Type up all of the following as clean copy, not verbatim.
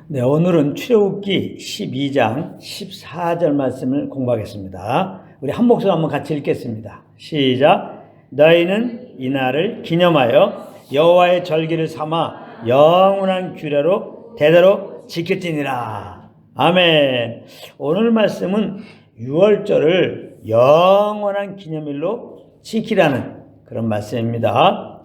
네, 오늘은 출애굽기 12장 14절 말씀을 공부하겠습니다. 우리 한 목소리 한번 같이 읽겠습니다. 시작. 너희는 이 날을 기념하여 여호와의 절기를 삼아 영원한 규례로 대대로 지킬지니라. 아멘. 오늘 말씀은 유월절을 영원한 기념일로 지키라는 그런 말씀입니다.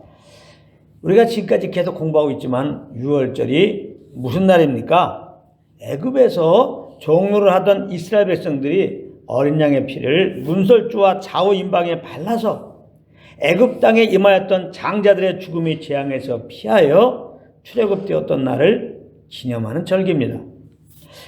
우리가 지금까지 계속 공부하고 있지만 유월절이 무슨 날입니까? 애굽에서 종노를 하던 이스라엘 백성들이 어린 양의 피를 문설주와 좌우 임방에 발라서 애굽 땅에 임하였던 장자들의 죽음이 재앙에서 피하여 출애굽되었던 날을 기념하는 절기입니다.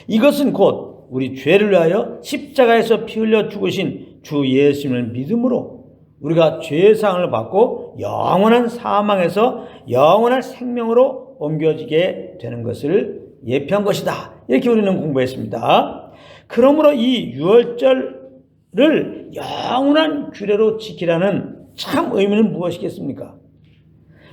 이것은 곧 우리 죄를 위하여 십자가에서 피 흘려 죽으신 주 예수님을 믿음으로 우리가 죄사함을 받고 영원한 사망에서 영원한 생명으로 옮겨지게 되는 것을 예표한 것이다. 이렇게 우리는 공부했습니다. 그러므로 이 유월절을 영원한 규례로 지키라는 참 의미는 무엇이겠습니까?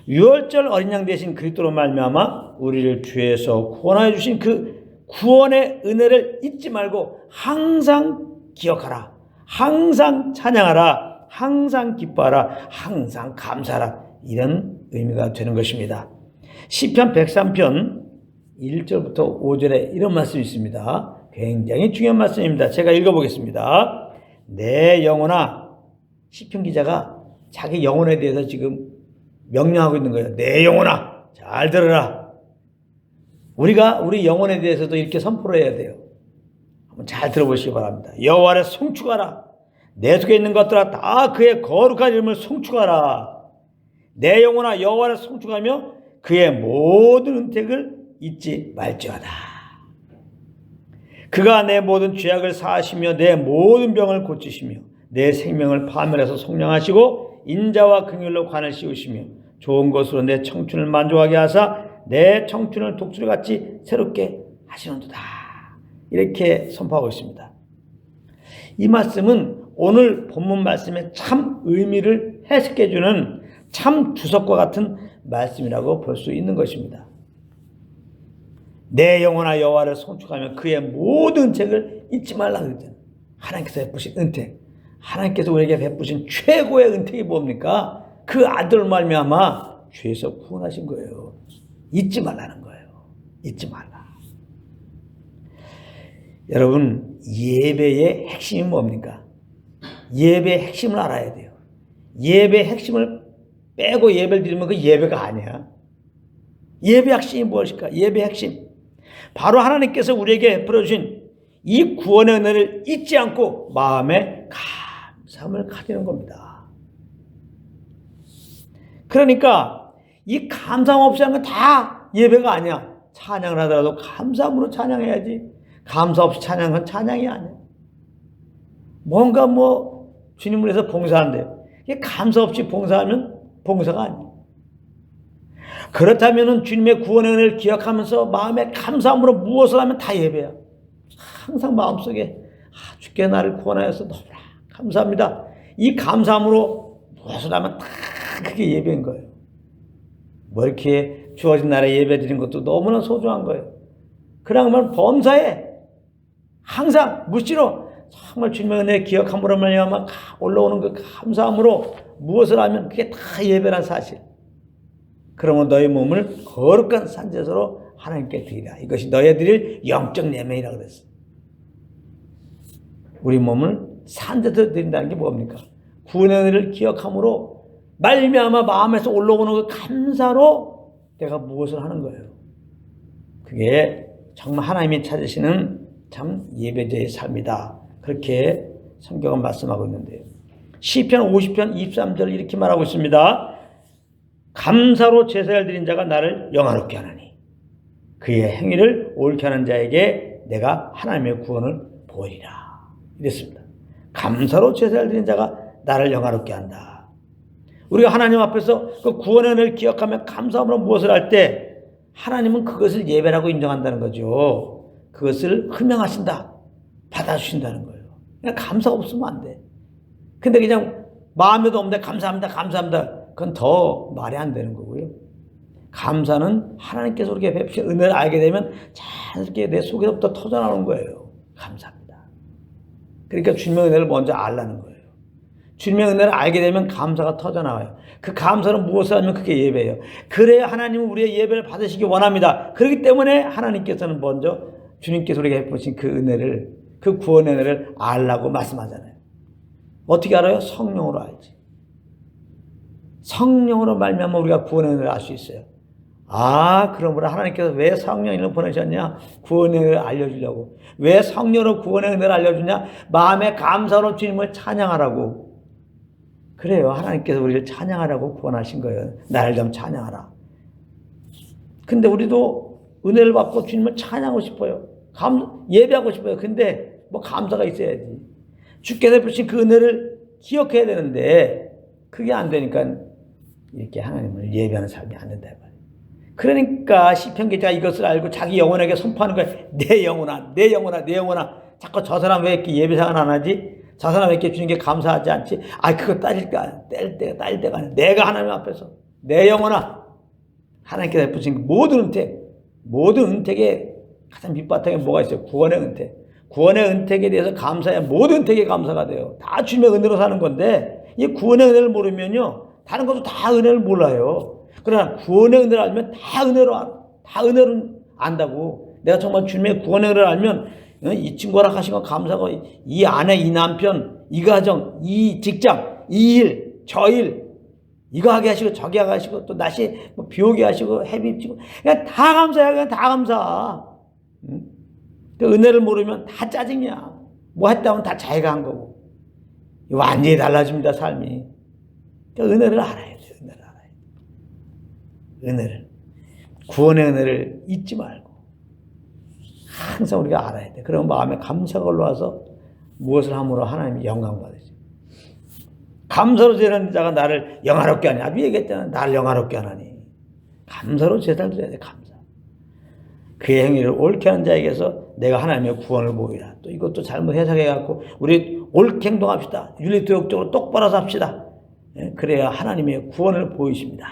유월절 어린 양 대신 그리스도로 말미암아 우리를 죄에서 구원하여 주신 그 구원의 은혜를 잊지 말고 항상 기억하라. 항상 찬양하라. 항상 기뻐하라. 항상 감사하라. 이런 의미가 되는 것입니다. 시편 103편 1절부터 5절에 이런 말씀이 있습니다. 굉장히 중요한 말씀입니다. 제가 읽어보겠습니다. 내 영혼아, 시편 기자가 자기 영혼에 대해서 지금 명령하고 있는 거예요. 내 영혼아, 잘 들어라. 우리가 우리 영혼에 대해서도 이렇게 선포를 해야 돼요. 한번 잘 들어보시기 바랍니다. 여호와를 송축하라. 내 속에 있는 것들아 다 그의 거룩한 이름을 송축하라. 내 영혼아 여호와를 송축하며 그의 모든 은택을 잊지 말지어다. 그가 내 모든 죄악을 사하시며 내 모든 병을 고치시며 내 생명을 파멸해서 속량하시고 인자와 긍휼로 관을 씌우시며 좋은 것으로 내 청춘을 만족하게 하사 내 청춘을 독수리같이 새롭게 하시는도다. 이렇게 선포하고 있습니다. 이 말씀은 오늘 본문 말씀의 참 의미를 해석해 주는 참 주석과 같은 말씀이라고 볼 수 있는 것입니다. 내 영혼아 여호와를 송축하며 그의 모든 은택을 잊지 말라 그랬잖아요. 하나님께서 베푸신 은택, 하나님께서 우리에게 베푸신 최고의 은택이 뭡니까? 그 아들 말미암아 죄에서 구원하신 거예요. 잊지 말라는 거예요. 잊지 말라. 여러분, 예배의 핵심이 뭡니까? 예배의 핵심을 알아야 돼요. 예배의 핵심을 빼고 예배를 드리면 그 예배가 아니야. 예배의 핵심이 무엇일까? 예배의 핵심. 바로 하나님께서 우리에게 베풀어 주신 이 구원의 은혜를 잊지 않고 마음에 감사함을 가지는 겁니다. 그러니까 이 감사함 없이 하는 건 다 예배가 아니야. 찬양을 하더라도 감사함으로 찬양해야지. 감사 없이 찬양한 건 찬양이 아니야. 뭔가 주님을 위해서 봉사한대요. 이게 감사 없이 봉사하면 봉사가 아니에요. 그렇다면 주님의 구원의 은혜를 기억하면서 마음에 감사함으로 무엇을 하면 다 예배야. 항상 마음속에 주께 나를 구원하여서 너무나 감사합니다. 이 감사함으로 무엇을 하면 다 그게 예배인 거예요. 이렇게 주어진 날에 예배 드린 것도 너무나 소중한 거예요. 그러면 범사에 항상 무시로 정말 주님의 은혜 기억함으로 말미암아 올라오는 그 감사함으로 무엇을 하면 그게 다 예배란 사실. 그러면 너희 몸을 거룩한 산제소로 하나님께 드리라. 이것이 너희 드릴 영적 예배이라고 그랬어요. 우리 몸을 산제소로 드린다는 게 뭡니까? 구원의 은혜를 기억함으로 말미암아 마음에서 올라오는 그 감사로 내가 무엇을 하는 거예요. 그게 정말 하나님이 찾으시는 참 예배자의 삶이다. 그렇게 성경은 말씀하고 있는데요. 시편 50편 23절 이렇게 말하고 있습니다. 감사로 제사를 드린 자가 나를 영화롭게 하나니 그의 행위를 옳게 하는 자에게 내가 하나님의 구원을 보이리라. 이랬습니다. 감사로 제사를 드린 자가 나를 영화롭게 한다. 우리가 하나님 앞에서 그 구원의 은혜를 기억하며 감사함으로 무엇을 할 때 하나님은 그것을 예배라고 인정한다는 거죠. 그것을 흠명하신다. 받아주신다는 거예요. 그냥 감사가 없으면 안 돼. 근데 그냥 마음에도 없는데 감사합니다. 감사합니다. 그건 더 말이 안 되는 거고요. 감사는 하나님께서 우리에게 베푸신 은혜를 알게 되면 자연스럽게 내 속에서부터 터져나오는 거예요. 감사합니다. 그러니까 주님의 은혜를 먼저 알라는 거예요. 주님의 은혜를 알게 되면 감사가 터져나와요. 그 감사는 무엇을 하면 그게 예배예요. 그래야 하나님은 우리의 예배를 받으시기 원합니다. 그렇기 때문에 하나님께서는 먼저 주님께서 우리에게 베푸신 그 은혜를, 그 구원의 은혜를 알라고 말씀하잖아요. 어떻게 알아요? 성령으로 알지. 성령으로 말미암아 우리가 구원의 은혜를 알 수 있어요. 그러므로 하나님께서 왜 성령을 보내셨냐? 구원의 은혜를 알려주려고. 왜 성령으로 구원의 은혜를 알려주냐? 마음의 감사로 주님을 찬양하라고. 그래요. 하나님께서 우리를 찬양하라고 구원하신 거예요. 나를 좀 찬양하라. 근데 우리도 은혜를 받고 주님을 찬양하고 싶어요. 예배하고 싶어요. 근데 뭐 감사가 있어야지. 주께서 베푸신 그 은혜를 기억해야 되는데 그게 안 되니까 이렇게 하나님을 예배하는 삶이 안 된다. 그러니까 시편 기자가 이것을 알고 자기 영혼에게 선포하는 거예요. 내 영혼아, 내 영혼아, 내 영혼아. 자꾸 저 사람 왜 이렇게 예배상을 안 하지? 저 사람 왜 이렇게 주님께 감사하지 않지? 그거 따질 때가 아니야. 내가 하나님 앞에서 내 영혼아, 하나님께서 베푸신 모든 은택에 가장 밑바탕에 뭐가 있어요? 구원의 은택. 구원의 은택에 대해서 감사해야 모든 은택에 감사가 돼요. 다 주님의 은혜로 사는 건데 이 구원의 은혜를 모르면요, 다른 것도 다 은혜를 몰라요. 그러나 구원의 은혜를 알면 다 은혜로 안다고. 내가 정말 주님의 구원의 은혜를 알면 이 친구라 하신 거 감사하고, 이 아내, 이 남편, 이 가정, 이 직장, 이 일, 저 일, 이거 하게 하시고 저기 하게 하시고 또 날씨 비 오게 하시고 해비 치고 그냥 다 감사해. 그냥 다 감사. 그 은혜를 모르면 다 짜증이야. 뭐 했다면 다 자기가 한 거고. 완전히 달라집니다, 삶이. 그러니까 은혜를 알아야 돼요. 은혜를. 구원의 은혜를 잊지 말고 항상 우리가 알아야 돼. 그러면 마음에 감사가 올라와서 무엇을 함으로 하나님이 영광 받으시죠. 감사로 제사하는 자가 나를 영화롭게 하니. 아주 얘기했잖아. 나를 영화롭게 하나니. 감사로 제사를 드려야 돼. 감사. 그의 행위를 옳게 하는 자에게서 내가 하나님의 구원을 보이라. 또 이것도 잘못 해석해갖고 우리 옳게 행동합시다. 윤리도덕적으로 똑바로 삽시다. 그래야 하나님의 구원을 보이십니다.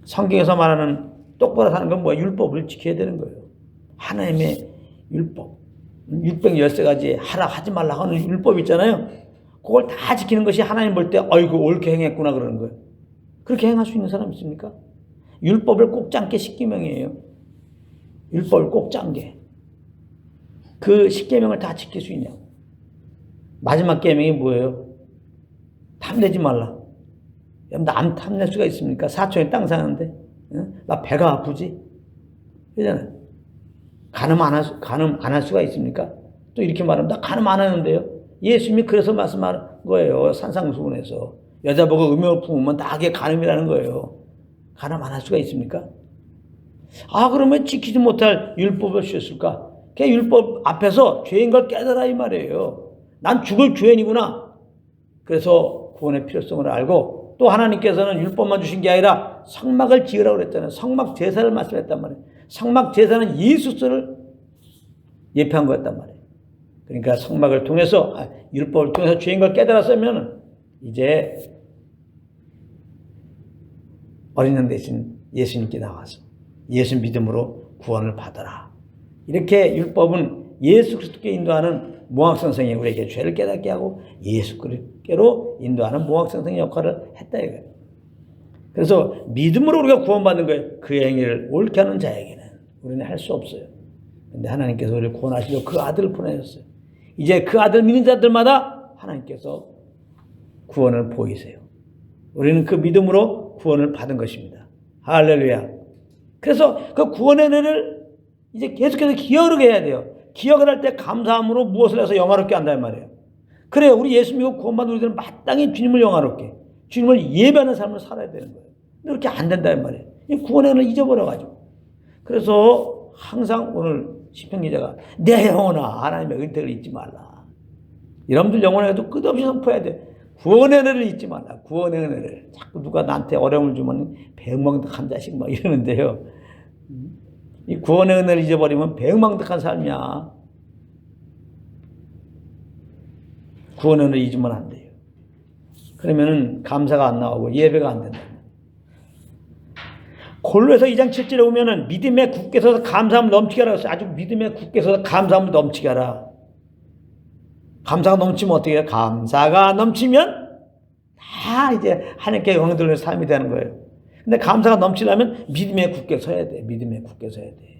성경에서 말하는 똑바로 사는 건 뭐야? 율법을 지켜야 되는 거예요. 하나님의 율법. 613가지 하라 하지 말라 하는 율법 있잖아요. 그걸 다 지키는 것이 하나님 볼 때 어이구 옳게 행했구나 그러는 거예요. 그렇게 행할 수 있는 사람 있습니까? 율법을 꼭 짠 게 10계명이에요. 율법을 꼭 짠 게. 그 10계명을 다 지킬 수 있냐고. 마지막 계명이 뭐예요? 탐내지 말라. 남 탐낼 수가 있습니까? 사촌에 땅 사는데 나 배가 아프지? 그러잖아요. 간음 안 할 수가 있습니까? 또 이렇게 말하면 나 간음 안 하는데요. 예수님이 그래서 말씀하는 거예요. 산상수훈에서 여자 보고 음욕을 품으면 다 그게 간음이라는 거예요. 간음 안 할 수가 있습니까? 그러면 지키지 못할 율법을 주셨을까? 그 율법 앞에서 죄인 걸 깨달아 이 말이에요. 난 죽을 죄인이구나. 그래서 구원의 필요성을 알고, 또 하나님께서는 율법만 주신 게 아니라 성막을 지으라고 그랬잖아요. 성막 제사를 말씀했단 말이에요. 성막 제사는 예수를 예표한 거였단 말이에요. 그러니까 성막을 통해서, 율법을 통해서 죄인 걸 깨달았으면 이제 어린양 대신 예수님께 나와서 예수 믿음으로 구원을 받아라. 이렇게 율법은 예수 그리스도께 인도하는 모학선생이 우리에게 죄를 깨닫게 하고 예수 그리스도께로 인도하는 모학선생의 역할을 했다 이거예요. 그래서 믿음으로 우리가 구원받는 거예요. 그의 행위를 옳게 하는 자에게는 우리는 할 수 없어요. 근데 하나님께서 우리를 구원하시려고 그 아들을 보내셨어요. 이제 그 아들 믿는 자들마다 하나님께서 구원을 보이세요. 우리는 그 믿음으로 구원을 받은 것입니다. 할렐루야. 그래서 그 구원의 은혜를 이제 계속해서 기억을 해야 돼요. 기억을 할 때 감사함으로 무엇을 해서 영화롭게 한다는 말이에요. 그래요. 우리 예수 믿고 구원받은 우리들은 마땅히 주님을 영화롭게, 주님을 예배하는 삶을 살아야 되는 거예요. 근데 그렇게 안 된다는 말이에요. 이 구원의 은혜를 잊어버려가지고. 그래서 항상 오늘 시편 기자가 내 영혼아 하나님의 은택을 잊지 말라. 여러분들 영혼에도 끝없이 선포해야 돼. 구원의 은혜를 잊지 말라. 구원의 은혜를. 자꾸 누가 나한테 어려움을 주면 배은망덕한 자식 막 이러는데요. 이 구원의 은혜를 잊어버리면 배은망덕한 삶이야. 구원의 은혜를 잊으면 안 돼요. 그러면은 감사가 안 나오고 예배가 안 된다. 골로에서 2장 7절에 보면은 믿음에 굳게 서서 감사함을 넘치게 하라 했어요. 아주 믿음에 굳게 서서 감사함을 넘치게 하라. 감사가 넘치면 어떻게 해요? 감사가 넘치면 다 이제 하나님께 영광 돌리는 삶이 되는 거예요. 근데 감사가 넘치려면 믿음에 굳게 서야 돼. 믿음에 굳게 서야 돼.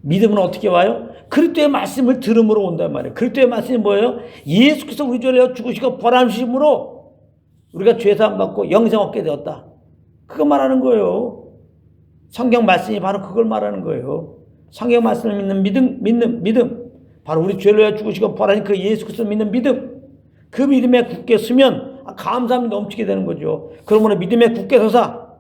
믿음은 어떻게 와요? 그리스도의 말씀을 들음으로 온단 말이에요. 그리스도의 말씀이 뭐예요? 예수께서 우리 죄를 죽으시고 벌하심으로 우리가 죄사함 받고 영생 얻게 되었다. 그거 말하는 거예요. 성경 말씀이 바로 그걸 말하는 거예요. 성경 말씀을 믿는 믿음. 바로 우리 죄를 죽으시고 벌하신 그 예수께서 믿는 믿음. 그 믿음에 굳게 서면 감사함이 넘치게 되는 거죠. 그러므로 믿음에 굳게 서사.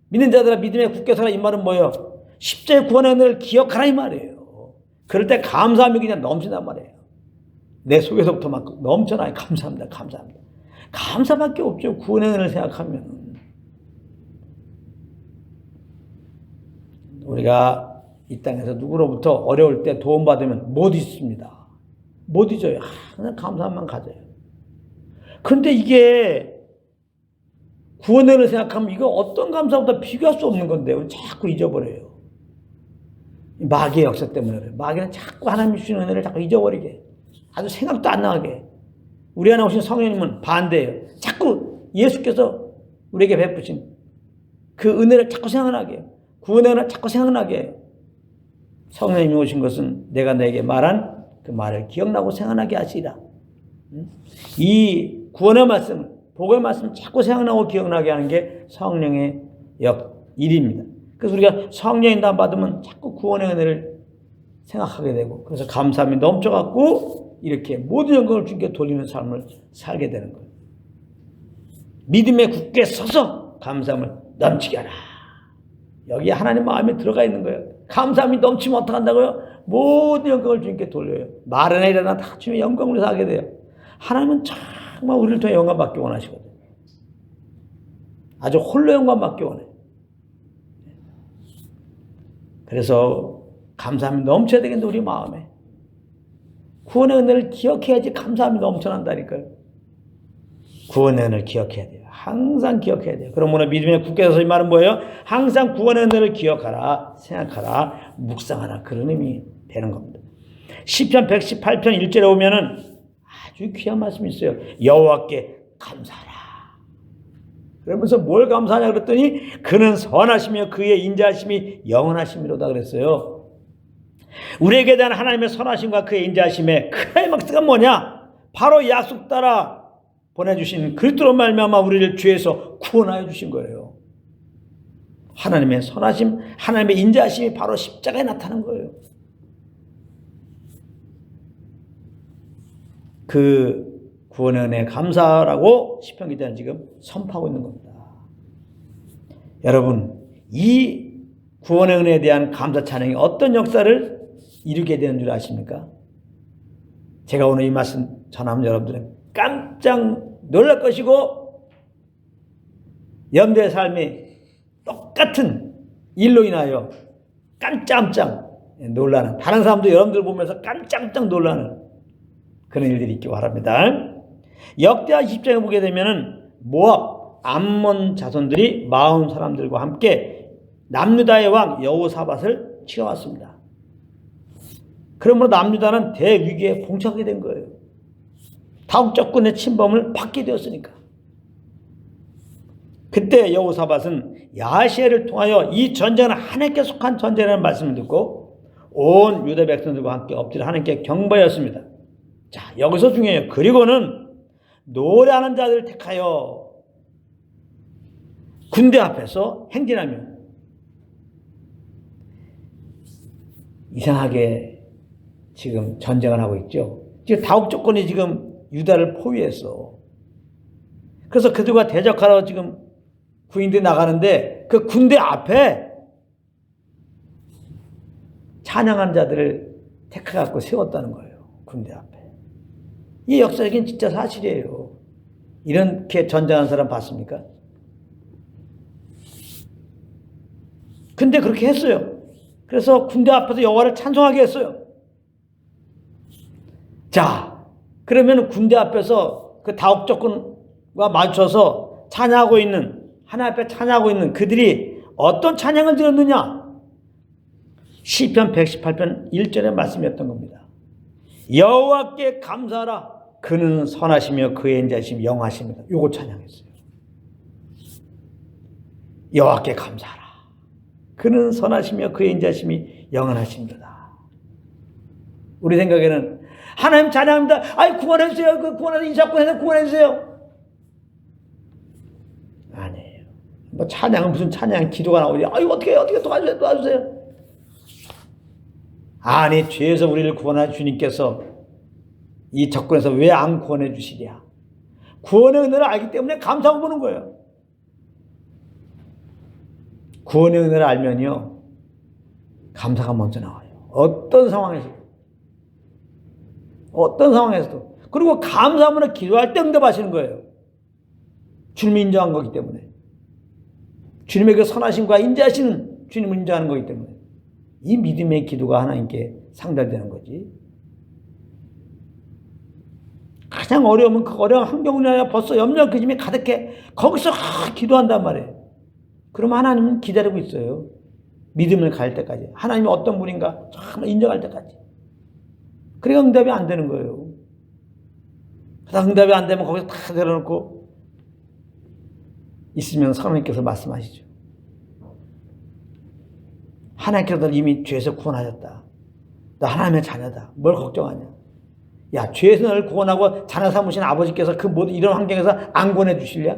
믿는 자들아 믿음에 굳게 서라. 이 말은 뭐예요? 십자의 구원의 은혜를 기억하라 이 말이에요. 그럴 때 감사함이 그냥 넘친단 말이에요. 내 속에서부터 막 넘쳐나요. 감사합니다. 감사합니다. 감사밖에 없죠. 구원의 은혜를 생각하면. 우리가 이 땅에서 누구로부터 어려울 때 도움받으면 못 잊습니다. 못 잊어요. 그냥 감사함만 가져요. 그런데 이게 구원의 은혜를 생각하면 이거 어떤 감사보다 비교할 수 없는 건데 우리 자꾸 잊어버려요. 마귀의 역사 때문에 그래요. 마귀는 자꾸 하나님이 주신 은혜를 자꾸 잊어버리게. 아주 생각도 안 나게. 우리 안에 오신 성령님은 반대예요. 자꾸 예수께서 우리에게 베푸신 그 은혜를 자꾸 생각나게 해요. 구원의 은혜를 자꾸 생각나게 해요. 성령님이 오신 것은 내가 너에게 말한 그 말을 기억나고 생각나게 하시리라. 이 구원의 말씀, 복의 말씀 자꾸 생각나고 기억나게 하는 게 성령의 일입니다. 그래서 우리가 성령의 인도함 받으면 자꾸 구원의 은혜를 생각하게 되고 그래서 감사함이 넘쳐갖고 이렇게 모든 영광을 주님께 돌리는 삶을 살게 되는 거예요. 믿음에 굳게 서서 감사함을 넘치게 하라. 여기 하나님 마음에 들어가 있는 거예요. 감사함이 넘치면 어떡한다고요? 모든 영광을 주님께 돌려요. 말이나 일어나 다 주님의 영광을 위해서 하게 돼요. 하나님은 정말 우리를 통해 영광 받기 원하시거든요. 아주 홀로 영광 받기 원해요. 그래서 감사함이 넘쳐야 되겠는데 우리 마음에. 구원의 은혜를 기억해야지 감사함이 넘쳐난다니까요. 구원의 은혜를 기억해야 돼요. 항상 기억해야 돼요. 그러므로 믿음에 굳게 서서 이 말은 뭐예요? 항상 구원의 은혜를 기억하라, 생각하라, 묵상하라. 그런 의미 되는 겁니다. 시편 118편 1절에 보면은 아주 귀한 말씀이 있어요. 여호와께 감사하라. 그러면서 뭘 감사하냐 그랬더니 그는 선하시며 그의 인자하심이 영원하심이로다 그랬어요. 우리에게 대한 하나님의 선하심과 그의 인자하심의 클라이막스가 뭐냐? 바로 약속 따라 보내주신 그리스도로 말미암아 우리를 죄에서 구원하여 주신 거예요. 하나님의 선하심, 하나님의 인자하심이 바로 십자가에 나타난 거예요. 그 구원의 은혜에 감사라고 시편 기자는 지금 선포하고 있는 겁니다. 여러분, 이 구원의 은혜에 대한 감사 찬양이 어떤 역사를 이루게 되는 줄 아십니까? 제가 오늘 이 말씀 전하면 여러분들은 깜짝 놀랄 것이고 염려의 삶이 똑같은 일로 인하여 깜짝깜짝 놀라는, 다른 사람도 여러분들 보면서 깜짝깜짝 놀라는 그런 일들이 있기 바랍니다. 역대하 20장에 보게 되면은 모압, 암몬 자손들이 마온 사람들과 함께 남유다의 왕 여호사밧을 치러왔습니다. 그러므로 남유다는 대위기에 봉착하게 된 거예요. 다국적군의 침범을 받게 되었으니까. 그때 여호사밧은 야시엘을 통하여 이 전쟁은 하나님께 속한 전쟁이라는 말씀을 듣고 온 유다 백성들과 함께 엎드려 하나님께 경배하였습니다. 자, 여기서 중요해요. 그리고는 노래하는 자들을 택하여 군대 앞에서 행진하며, 이상하게 지금 전쟁을 하고 있죠. 지금 다국적군이 지금 유다를 포위했어. 그래서 그들과 대적하러 지금 군인들이 나가는데 그 군대 앞에 찬양하는 자들을 택해갖고 세웠다는 거예요. 군대 앞에. 이 역사적인 진짜 사실이에요. 이렇게 전쟁한 사람 봤습니까? 근데 그렇게 했어요. 그래서 군대 앞에서 여호와를 찬송하게 했어요. 자, 그러면 군대 앞에서 그 다국적군과 맞춰서 찬양하고 있는 하나님 앞에 찬양하고 있는 그들이 어떤 찬양을 드렸느냐? 시편 118편 1절의 말씀이었던 겁니다. 여호와께 감사하라. 그는 선하시며 그의 인자심이 영하십니다. 요거 찬양했어요. 여호와께 감사하라. 그는 선하시며 그의 인자심이 영원하십니다. 우리 생각에는 하나님 찬양합니다. 아이 구원해주세요. 그 구원해서 이 사건에서 구원해주세요. 아니에요. 뭐 찬양은 무슨 찬양 기도가 나오지. 아이 어떻게 도와주세요. 아니 죄에서 우리를 구원한 주님께서 이 접근에서 왜 안 구원해 주시랴. 구원의 은혜를 알기 때문에 감사하고 보는 거예요. 구원의 은혜를 알면요 감사가 먼저 나와요. 어떤 상황에서도. 그리고 감사하면 기도할 때 응답하시는 거예요. 주님이 인정한 거기 때문에. 주님의 그 선하심과 인자하시는 주님을 인정하는 거기 때문에 이 믿음의 기도가 하나님께 상달되는 거지. 가장 어려우면 그 어려운 환경이 아니라 벌써 염려 근심이 가득해. 거기서 기도한단 말이에요. 그러면 하나님은 기다리고 있어요. 믿음을 갈 때까지. 하나님이 어떤 분인가 정말 인정할 때까지. 그러니까 응답이 안 되는 거예요. 그러다 응답이 안 되면 거기서 다 내려놓고 있으면 하나님께서 말씀하시죠. 하나님께서 널 이미 죄에서 구원하셨다. 너 하나님의 자녀다. 뭘 걱정하냐. 야, 죄에서 너를 구원하고 자녀 삼으신 아버지께서 그 모든 이런 환경에서 안 구원해 주실랴?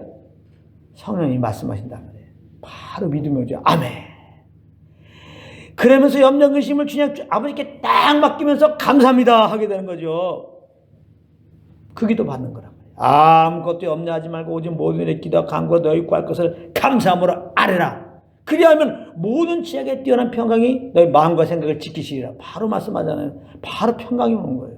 성령님이 말씀하신단 말이에요. 바로 믿음이 오죠. 아멘. 그러면서 염려 근심을 주님 아버지께 딱 맡기면서 감사합니다 하게 되는 거죠. 그 기도 받는 거란 말이에요. 아무것도 염려하지 말고 오직 모든 일에 기도와 간구로 너희 구할 것을 감사함으로 아뢰라. 그리하면 모든 지혜에 뛰어난 평강이 너희 마음과 생각을 지키시리라. 바로 말씀하잖아요. 바로 평강이 오는 거예요.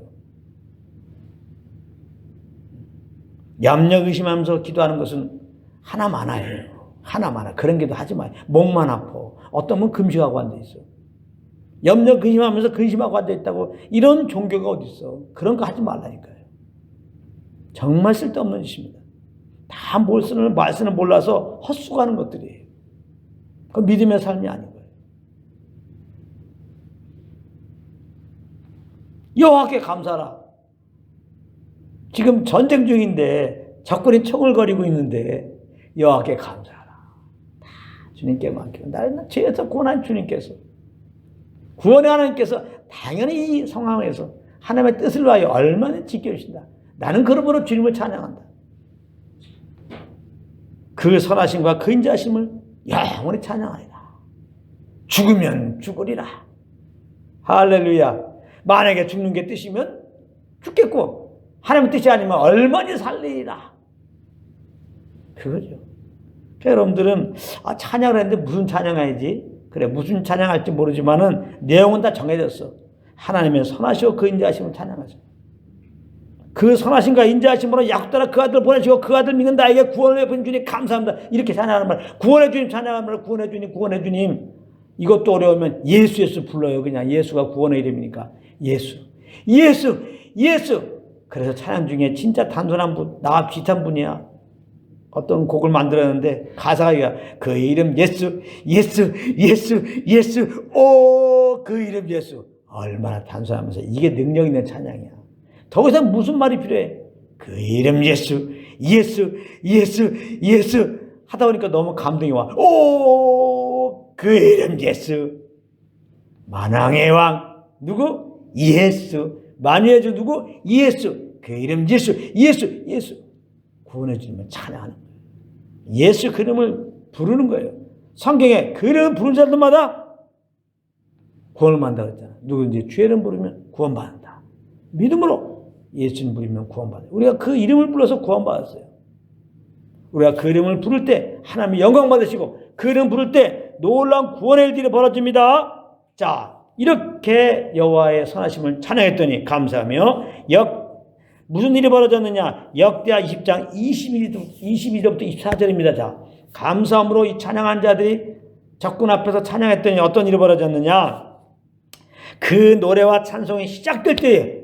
염려 의심하면서 기도하는 것은 하나 많아요. 하나 많아. 그런 기도 하지 마요. 목만 아파. 어떤 분 금식하고 앉아있어. 염려 근심하면서 근심하고 앉아있다고. 이런 종교가 어디 있어. 그런 거 하지 말라니까요. 정말 쓸데없는 짓입니다. 다 뭘 쓰는 말씀을 몰라서 헛수고하는 것들이에요. 그 믿음의 삶이 아닌 거예요. 여호와께 감사하라. 지금 전쟁 중인데 적군이 총을 거리고 있는데 여호와께 감사하라. 다 주님께 맡기고 나는 죄에서 구원한 주님께서 구원의 하나님께서 당연히 이 상황에서 하나님의 뜻을 위하여 얼마나 지켜주신다. 나는 그러므로 주님을 찬양한다. 그 선하심과 그 인자하심을 영원히 찬양하리라. 죽으면 죽으리라. 할렐루야. 만약에 죽는 게 뜻이면 죽겠고 하나님의 뜻이 아니면 얼마나 살리리라. 그거죠. 여러분들은 찬양을 했는데 무슨 찬양해야지? 그래 무슨 찬양할지 모르지만은 내용은 다 정해졌어. 하나님의 선하시고 그 인자하심을 찬양하죠. 그 선하심과 인자하심으로 약속대로 그 아들을 보내시고 그 아들 믿는 나에게 구원을 베푼 주님 감사합니다. 이렇게 찬양하는 말. 구원해 주님 찬양하는 말. 구원해 주님 구원해 주님. 이것도 어려우면 예수 불러요. 그냥 예수가 구원의 이름이니까 예수. 그래서 찬양 중에 진짜 단순한 분, 나와 비슷한 분이야. 어떤 곡을 만들었는데 가사가 그 이름 예수 오 그 이름 예수. 얼마나 단순하면서 이게 능력 있는 찬양이야. 더 이상 무슨 말이 필요해? 그 이름 예수 하다 보니까 너무 감동이 와. 오, 그 이름 예수. 만왕의 왕 누구? 예수. 만유의 주 누구? 예수. 그 이름 예수. 구원해 주면 찬양하는 거예요. 예수 그 이름을 부르는 거예요. 성경에 그 이름 부르는 자들마다 구원을 받는다고 했잖아. 누구든지 주의 이름 부르면 구원받는다. 믿음으로 예수님 부르면 구원받아요. 우리가 그 이름을 불러서 구원받았어요. 우리가 그 이름을 부를 때 하나님이 영광 받으시고 그 이름 부를 때 놀라운 구원의 일들이 벌어집니다. 자, 이렇게 여호와의 선하심을 찬양했더니 감사하며 무슨 일이 벌어졌느냐? 역대하 20장 22절부터 24절입니다. 자, 감사함으로 이 찬양한 자들이 적군 앞에서 찬양했더니 어떤 일이 벌어졌느냐? 그 노래와 찬송이 시작될 때에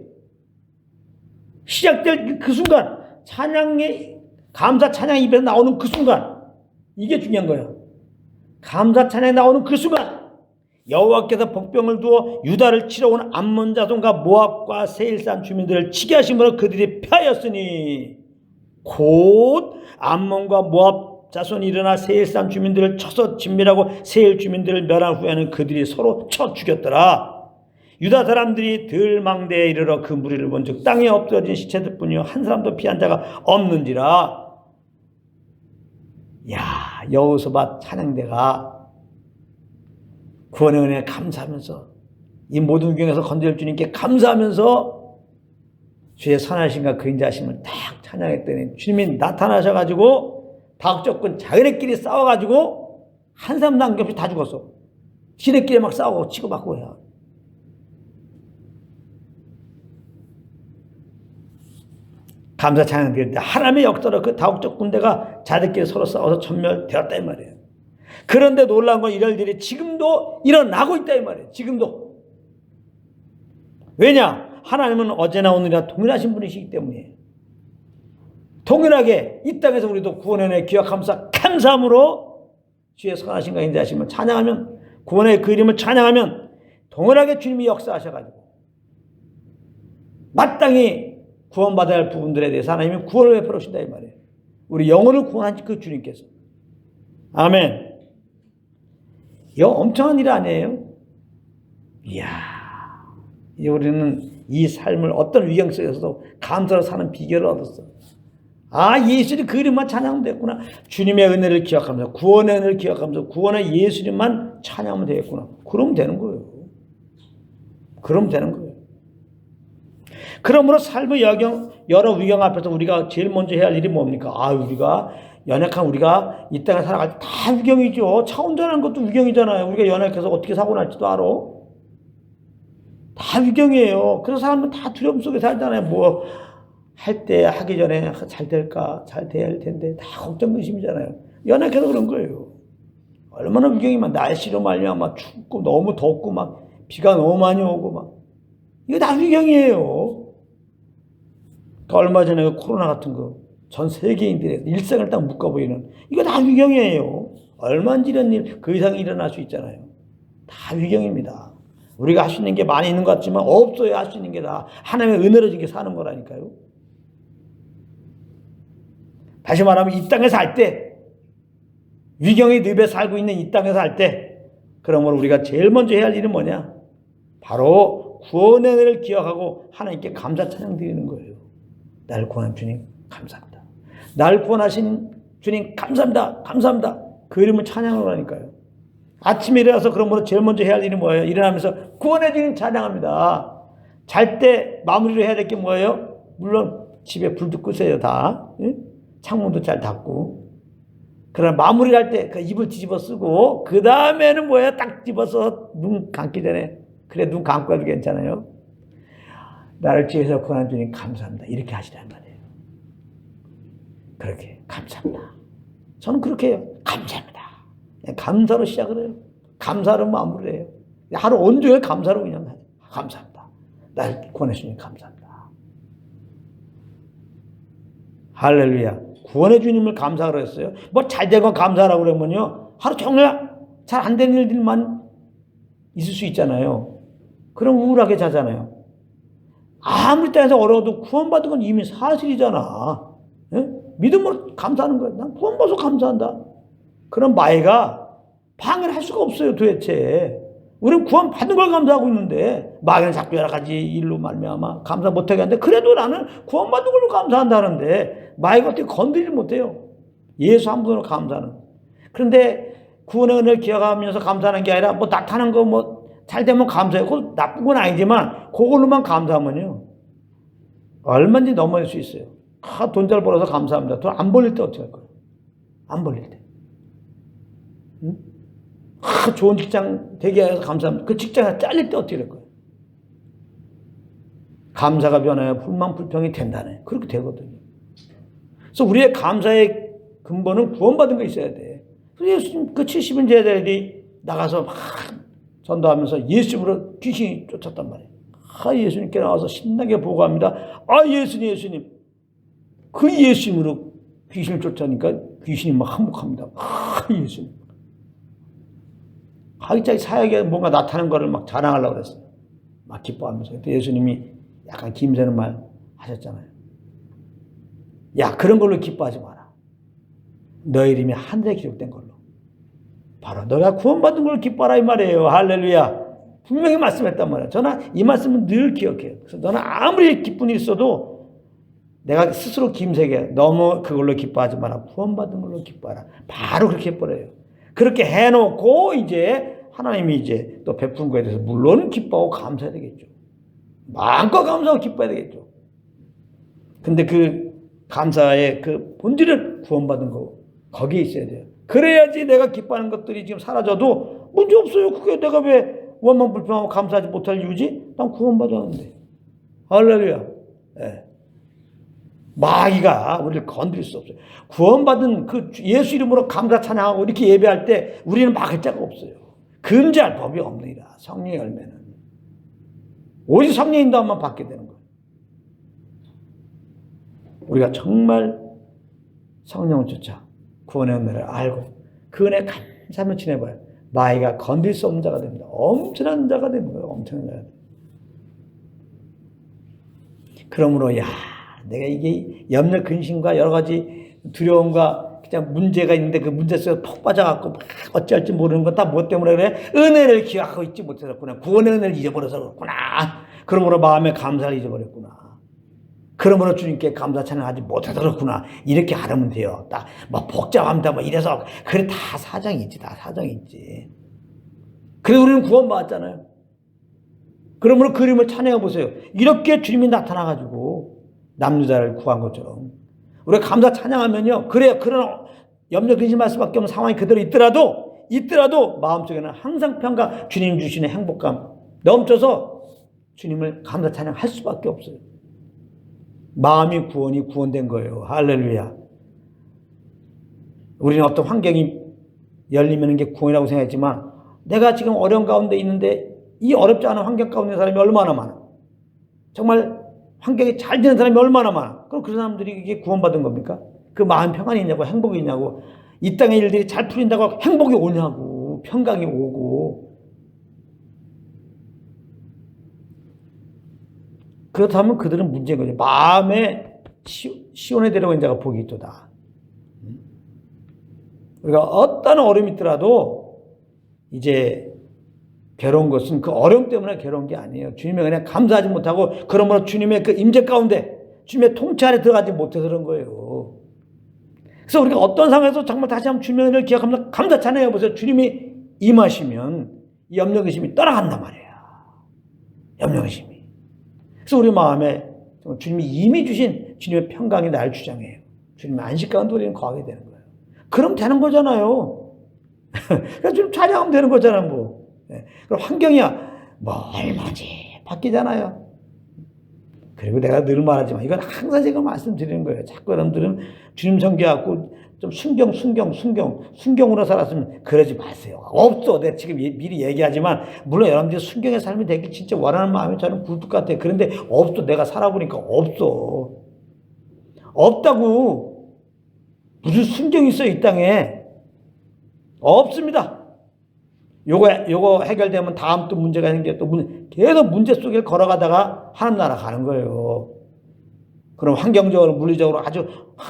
시작될 그 순간 찬양의 감사 찬양이 입에서 나오는 그 순간 이게 중요한 거야. 감사 찬양이 나오는 그 순간 여호와께서 복병을 두어 유다를 치러 온 암몬 자손과 모압과 세일산 주민들을 치게 하심으로 그들이 패하였으니 곧 암몬과 모압 자손이 일어나 세일산 주민들을 쳐서 진멸하고 세일 주민들을 멸한 후에는 그들이 서로 쳐 죽였더라. 유다 사람들이 들망대에 이르러 그 무리를 본즉 땅에 엎드러진 시체들뿐이요 한 사람도 피한 자가 없는지라. 야, 여호수아 찬양대가 구원의 은혜에 감사하면서 이 모든 위경에서 건질 주님께 감사하면서 주의 선하심과 그 인자하심을 딱 찬양했더니 주님이 나타나셔가지고 다국적군 자기네끼리 싸워가지고 한 사람 남김없이 다 죽었어. 지네끼리 막 싸우고 치고받고 해요. 감사 찬양 드릴 때 하나님의 역사로 그 다국적 군대가 자들끼리 서로 싸워서 전멸되었다 이 말이에요. 그런데 놀라운 건 이런 일이 지금도 일어나고 있다 이 말이에요. 지금도. 왜냐? 하나님은 어제나 오늘이나 동일하신 분이시기 때문이에요. 동일하게 이 땅에서 우리도 구원의 은혜 기억하면서 감사함으로 주의 선하심과 인자하심을 찬양하면, 구원의 그 이름을 찬양하면 동일하게 주님이 역사하셔가지고 마땅히 구원받아야 할 부분들에 대해서 하나님이 구원을 베풀어 주신다 이 말이에요. 우리 영혼을 구원하신 그 주님께서. 아멘. 이거 엄청난 일 아니에요? 이야, 우리는 이 삶을 어떤 위경 속에서도 감사로 사는 비결을 얻었어. 아, 예수님 그 이름만 찬양하면 됐구나. 주님의 은혜를 기억하면서, 구원의 은혜를 기억하면서 구원의 예수님만 찬양하면 되겠구나. 그러면 되는 거예요. 그러면 되는 거예요. 그러므로 삶의 여러 위경 앞에서 우리가 제일 먼저 해야 할 일이 뭡니까? 아, 우리가 연약한 우리가 이 땅에 살아갈 때 다 위경이죠. 차 운전하는 것도 위경이잖아요. 우리가 연약해서 어떻게 사고 날지도 알아. 다 위경이에요. 그래서 사람은 다 두려움 속에 살잖아요. 뭐 할 때 하기 전에 잘 될까? 잘 돼야 할 텐데 다 걱정 근심이잖아요. 연약해서 그런 거예요. 얼마나 위경이면 날씨로 말미암아 막 춥고 너무 덥고 막 비가 너무 많이 오고 막 이거 다 위경이에요. 그러니까 얼마 전에 코로나 같은 거 전 세계인들의 일생을 딱 묶어보이는 이거 다 위경이에요. 얼마나 이런 일 그 이상이 일어날 수 있잖아요. 다 위경입니다. 우리가 할 수 있는 게 많이 있는 것 같지만 없어야 할 수 있는 게 다 하나님의 은혜로 지게 사는 거라니까요. 다시 말하면 이 땅에 살 때, 위경의 늪에 살고 있는 이 땅에 살 때, 그러므로 우리가 제일 먼저 해야 할 일은 뭐냐? 바로 구원의 은혜를 기억하고 하나님께 감사 찬양 드리는 거예요. 나를 구원한 주님 감사합니다. 나를 구원하신 주님 감사합니다. 감사합니다. 그 이름을 찬양을 하니까요. 아침에 일어나서 그러므로 제일 먼저 해야 할 일이 뭐예요? 일어나면서 구원의 주님 찬양합니다. 잘 때 마무리로 해야 될 게 뭐예요? 물론 집에 불도 끄세요 다. 창문도 잘 닫고. 그러나 마무리를 할 때 그 입을 뒤집어 쓰고 그 다음에는 뭐예요? 딱 집어서 눈 감기 전에 그래 눈 감고 해도 괜찮아요. 나를 지혜서 구원한 주님 감사합니다. 이렇게 하시란 말이에요. 그렇게 감사합니다. 저는 그렇게 해요. 감사합니다. 감사로 시작을 해요. 감사로 마무리를 해요. 하루 온종일 감사로 그냥 해요. 감사합니다. 나를 구원해 주님 감사합니다. 할렐루야. 구원해 주님을 감사하라 했어요. 뭐 잘 된 건 감사하라고 그러면요. 하루 종일 잘 안 되는 일들만 있을 수 있잖아요. 그럼 우울하게 자잖아요. 아무리 땅에서 어려워도 구원받은 건 이미 사실이잖아. 예? 믿음으로 감사하는 거야. 난 구원받아서 감사한다. 그런 마이가 방해를 할 수가 없어요 도대체. 우리는 구원받은 걸 감사하고 있는데 마귀는 자꾸 여러 가지 일로 말미암아 감사 못하게 하는데 그래도 나는 구원받은 걸로 감사한다는데 마귀가 어떻게 건드리지 못해요. 예수 한 분으로 감사하는. 그런데 구원의 은혜를 기억하면서 감사하는 게 아니라 뭐 나타난 거 뭐 잘 되면 감사해요. 그거 나쁜 건 아니지만 그걸로만 감사하면요 얼마든지 넘어질 수 있어요. 돈 잘 벌어서 감사합니다. 돈 안 벌릴 때 어떻게 할 거예요? 안 벌릴 때. 응? 좋은 직장 되게 해서 감사합니다. 그 직장에서 잘릴 때 어떻게 될 거예요? 감사가 변하여 불만 불평이 된다네. 그렇게 되거든요. 그래서 우리의 감사의 근본은 구원받은 거 있어야 돼. 예수님 그 70인 제자들이 나가서 막 전도하면서 예수님으로 귀신이 쫓았단 말이에요. 예수님께 나와서 신나게 보고합니다. 예수님. 그 예수님으로 귀신을 쫓아니까 귀신이 막 항복합니다. 예수님. 갑자기 사역에 뭔가 나타나는 거를 막 자랑하려고 그랬어요. 막 기뻐하면서. 그때 예수님이 약간 김새는 말 하셨잖아요. 야, 그런 걸로 기뻐하지 마라. 너의 이름이 하늘에 기록된 걸로. 바로 너가 구원받은 걸로 기뻐하라 이 말이에요. 할렐루야. 분명히 말씀했단 말이야. 저는 이 말씀은 늘 기억해요. 그래서 너는 아무리 기쁜 일이 있어도 내가 스스로 김새게 너무 그걸로 기뻐하지 마라. 구원받은 걸로 기뻐하라. 바로 그렇게 해버려요. 그렇게 해놓고 이제 하나님이 이제 또 베푼 거에 대해서 물론 기뻐하고 감사해야 되겠죠. 마음껏 감사하고 기뻐해야 되겠죠. 근데 그 감사의 그 본질은 구원받은 거 거기에 있어야 돼요. 그래야지 내가 기뻐하는 것들이 지금 사라져도 문제 없어요. 그게 내가 왜 원망 불평하고 감사하지 못할 이유지? 난 구원받았는데. 할렐루야. 네. 마귀가 우리를 건드릴 수 없어요. 구원받은 그 예수 이름으로 감사 찬양하고 이렇게 예배할 때 우리는 막을 자가 없어요. 금지할 법이 없느니라. 성령의 열매는. 오직 성령의 인도함만 받게 되는 거예요. 우리가 정말 성령을 쫓아 구원의 은혜를 알고 그 은혜 감사하며 지내봐요. 마귀가 건드릴 수 없는 자가 됩니다. 엄청난 자가 되는 거예요. 엄청난 자가 됩니다. 그러므로 내가 이게 염려 근심과 여러 가지 두려움과 그냥 문제가 있는데 그 문제 속에 푹 빠져갖고 막 어찌할지 모르는 건 다 뭐 때문에 그래? 은혜를 기억하고 있지 못했구나. 구원의 은혜를 잊어버려서 그렇구나. 그러므로 마음의 감사를 잊어버렸구나. 그러므로 주님께 감사 찬양하지 못해서 그렇구나. 이렇게 알으면 돼요. 딱 뭐 복잡합니다. 뭐 이래서 그래 다 사정이 있지. 다 사정이 있지. 그래서 우리는 구원받았잖아요. 그러므로 그 이름을 찬양해 보세요. 이렇게 주님이 나타나가지고 남유다를 구한 것처럼 우리가 감사 찬양하면요. 그래요. 그런 염려 근심할 수밖에 없는 상황이 그대로 있더라도 마음속에는 항상 평강 주님 주시는 행복감 넘쳐서 주님을 감사 찬양할 수밖에 없어요. 마음이 구원된 거예요. 할렐루야. 우리는 어떤 환경이 열리면 이게 구원이라고 생각했지만 내가 지금 어려운 가운데 있는데 이 어렵지 않은 환경 가운데 있는 사람이 얼마나 많아. 정말 환경이 잘 되는 사람이 얼마나 많아. 그럼 그 사람들이 이게 구원받은 겁니까? 그 마음 평안이 있냐고 행복이 있냐고 이 땅의 일들이 잘 풀린다고 행복이 오냐고 평강이 오고 그렇다면 그들은 문제인 거죠. 마음에 시온에 데려온 자가 복이 있도다. 우리가 어떤 어려움이 있더라도 이제 괴로운 것은 그 어려움 때문에 괴로운 게 아니에요. 주님의 은혜 감사하지 못하고 그러므로 주님의 그 임재 가운데 주님의 통치 안에 들어가지 못해서 그런 거예요. 그래서 우리가 어떤 상황에서 정말 다시 한번 주님의 은혜를 기억하면서 감사 찬양해 보세요. 주님이 임하시면 이 염려의심이 떠나간단 말이에요. 염려의심이. 그래서 우리 마음에 주님이 이미 주신 주님의 평강이 날 주장해요. 주님의 안식 가운데 우리는 거하게 되는 거예요. 그럼 되는 거잖아요. 그래서 주님 찬양하면 되는 거잖아요. 뭐. 그럼 환경이야 뭐 얼마지 바뀌잖아요. 그리고 내가 늘 말하지만 이건 항상 제가 말씀드리는 거예요. 자꾸 여러분들은 주님 섬겨갖고 좀 순경으로 살았으면 그러지 마세요. 없어. 내가 지금 미리 얘기하지만 물론 여러분들이 순경의 삶이 되길 진짜 원하는 마음이 저는 굴뚝 같아요. 그런데 없어. 내가 살아보니까 없어. 없다고. 무슨 순경이 있어요 이 땅에. 없습니다. 요거 해결되면 다음 또 문제가 생겨 또 계속 문제 속에 걸어가다가 하나님 나라 가는 거예요. 그럼 환경적으로 물리적으로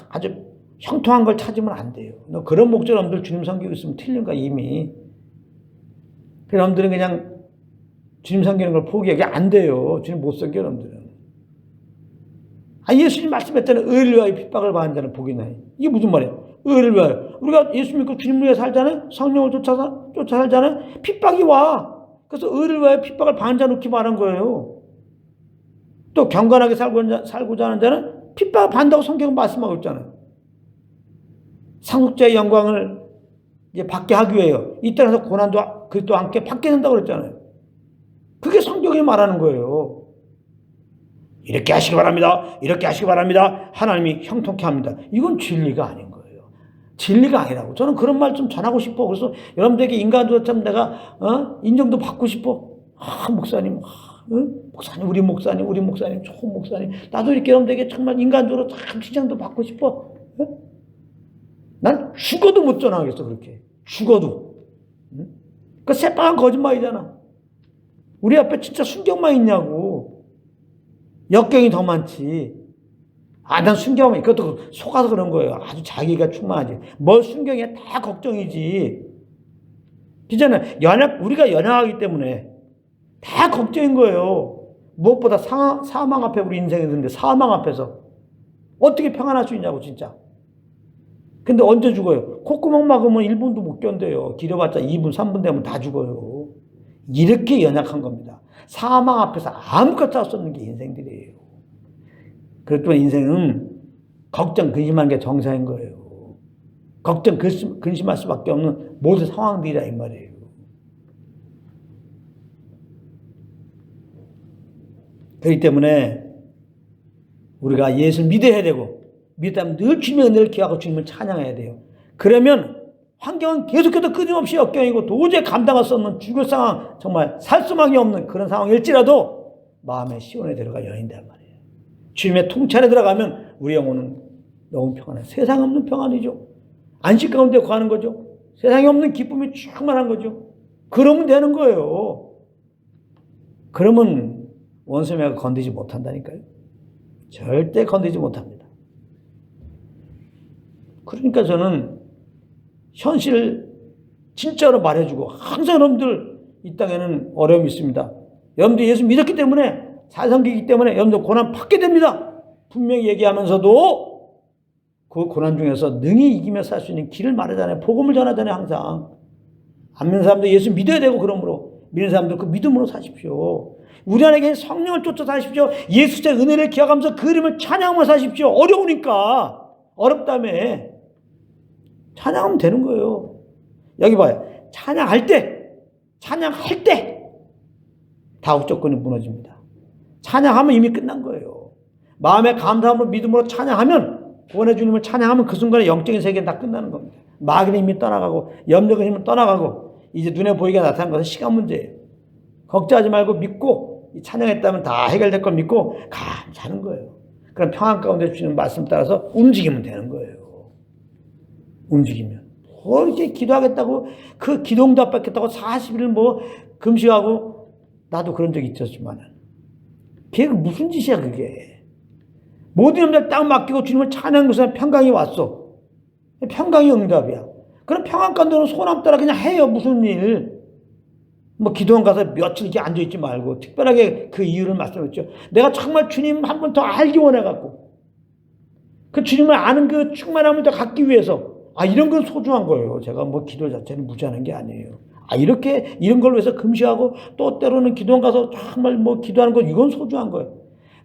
아주 형통한 걸 찾으면 안 돼요. 그런 목적으로 여러분들 주님 섬기고 있으면 틀린 거야 이미. 그래서 여러분들은 그냥 주님 섬기는 걸 포기하게 안 돼요. 주님 못 섬겨 여러분들은. 예수님 말씀했잖아요. 의를 위하여 핍박을 받는 자는 복이 나요. 이게 무슨 말이에요? 의를 위하여. 우리가 예수 믿고 주님을 위해 살잖아요. 성령을 쫓아 살잖아요. 핍박이 와. 그래서 의를 위하여 핍박을 받는 자 놓기 말한 거예요. 또 경건하게 살고자 하는 자는 핍박을 받는다고 성경은 말씀하고 있잖아요. 상속자의 영광을 이제 받게 하기 위해요. 이 땅에서 고난도 그리스도와 함께 받게 된다고 그랬잖아요. 그게 성경이 말하는 거예요. 이렇게 하시기 바랍니다. 이렇게 하시기 바랍니다. 하나님이 형통케 합니다. 이건 진리가 아닌 거예요. 진리가 아니라고. 저는 그런 말 좀 전하고 싶어. 그래서 여러분들에게 인간적으로 참 내가 인정도 받고 싶어. 목사님, 목사님, 우리 목사님, 좋은 목사님. 나도 이렇게 여러분들에게 정말 인간적으로 참 칭찬도 받고 싶어. 난 죽어도 못 전하겠어, 그렇게. 죽어도. 응? 그 새빨간 거짓말이잖아. 우리 앞에 진짜 순경만 있냐고. 역경이 더 많지. 난 순경만, 그것도 속아서 그런 거예요. 아주 자기가 충만하지. 뭘 순경이야? 다 걱정이지. 그잖아요. 우리가 연약하기 때문에 다 걱정인 거예요. 무엇보다 사망 앞에 우리 인생이 있는데 사망 앞에서 어떻게 평안할 수 있냐고, 진짜. 근데 언제 죽어요? 콧구멍 막으면 1분도 못 견뎌요. 길어봤자 2분, 3분 되면 다 죽어요. 이렇게 연약한 겁니다. 사망 앞에서 아무것도 할 수 없는 게 인생들이에요. 그렇기 때문에 인생은 걱정, 근심하는 게 정상인 거예요. 걱정, 근심할 수밖에 없는 모든 상황들이라 이 말이에요. 그렇기 때문에 우리가 예수를 믿어야 되고, 믿다면 늘 주님의 은혜를 기하고 주님을 찬양해야 돼요. 그러면 환경은 계속해서 끊임없이 역경이고 도저히 감당할 수 없는 죽을 상황, 정말 살 수만이 없는 그런 상황일지라도 마음의 시온에 들어가 여인단 말이에요. 주님의 통찰에 들어가면 우리 영혼은 너무 평안해요. 세상에 없는 평안이죠. 안식 가운데 거하는 거죠. 세상에 없는 기쁨이 충만한 거죠. 그러면 되는 거예요. 그러면 원수매가 건드리지 못한다니까요. 절대 건드리지 못합니다. 그러니까 저는 현실을 진짜로 말해주고, 항상 여러분들 이 땅에는 어려움이 있습니다. 여러분들 예수 믿었기 때문에, 잘 섬기기 때문에 여러분들 고난 받게 됩니다. 분명히 얘기하면서도 그 고난 중에서 능히 이기며 살 수 있는 길을 말하잖아요. 복음을 전하잖아요. 항상 안 믿는 사람들 예수 믿어야 되고, 그러므로 믿는 사람들 그 믿음으로 사십시오. 우리 안에 성령을 쫓아 사십시오. 예수의 은혜를 기억하면서 그 이름을 찬양하며 사십시오. 어려우니까. 어렵다며 찬양하면 되는 거예요. 여기 봐요. 찬양할 때 다음 조건이 무너집니다. 찬양하면 이미 끝난 거예요. 마음의 감사함으로 믿음으로 찬양하면, 구원의 주님을 찬양하면 그 순간에 영적인 세계는 다 끝나는 겁니다. 마귀는 이미 떠나가고 염려의 힘은 떠나가고 이제 눈에 보이게 나타난 것은 시간 문제예요. 걱정하지 말고 믿고 찬양했다면 다 해결될 걸 믿고 감사하는 거예요. 그럼 평안 가운데 주시는 말씀 따라서 움직이면 되는 거예요. 움직이면. 뭐 이제 기도하겠다고, 그 기도응답 받겠다고 40일을 뭐 금식하고, 나도 그런 적이 있었지만 그게 무슨 짓이야 그게. 모든 염려 딱 맡기고 주님을 찬양한 것은 평강이 왔어. 평강이 응답이야. 그럼 평안 가운데는 소남 따라 그냥 해요. 무슨 일. 뭐 기도원 가서 며칠 이렇게 앉아있지 말고, 특별하게 그 이유를 말씀했죠. 내가 정말 주님 한 번 더 알기 원해갖고, 그 주님을 아는 그 충만함을 더 갖기 위해서, 이런 건 소중한 거예요. 제가 뭐 기도 자체는 무시하는 게 아니에요. 이렇게 이런 걸 위해서 금식하고, 또 때로는 기도원 가서 정말 뭐 기도하는 거, 이건 소중한 거예요.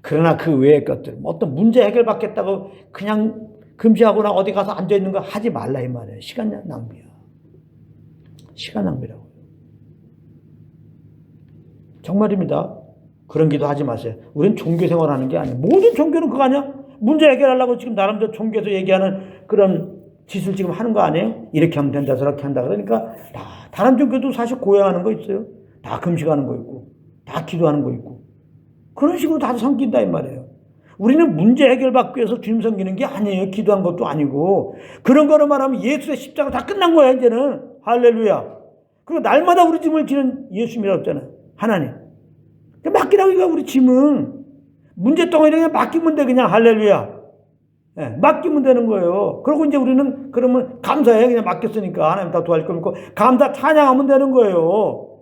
그러나 그 외의 것들, 뭐 어떤 문제 해결받겠다고 그냥 금식하거나 어디 가서 앉아있는 거 하지 말라 이 말이에요. 시간 낭비야. 시간 낭비라고. 정말입니다. 그런 기도 하지 마세요. 우리는 종교 생활하는 게 아니에요. 모든 종교는 그거 아니야? 문제 해결하려고 지금 나름대로 종교에서 얘기하는 그런 짓을 지금 하는 거 아니에요? 이렇게 하면 된다, 저렇게 한다. 그러니까 다른 종교도 사실 고행하는 거 있어요. 다 금식하는 거 있고, 다 기도하는 거 있고. 그런 식으로 다들 섬긴다 이 말이에요. 우리는 문제 해결받기 위해서 주님 섬기는 게 아니에요. 기도한 것도 아니고. 그런 거로 말하면 예수의 십자가 다 끝난 거야 이제는. 할렐루야. 그리고 날마다 우리 짐을 지는 예수님이라고 했잖아요. 하나님. 맡기라고 이거 우리 짐은. 문제덩어리 그냥 맡기면 돼 그냥. 할렐루야. 네, 맡기면 되는 거예요. 그리고 이제 우리는 그러면 감사해. 그냥 맡겼으니까 하나님 다 도와줄 거니까 감사 찬양하면 되는 거예요.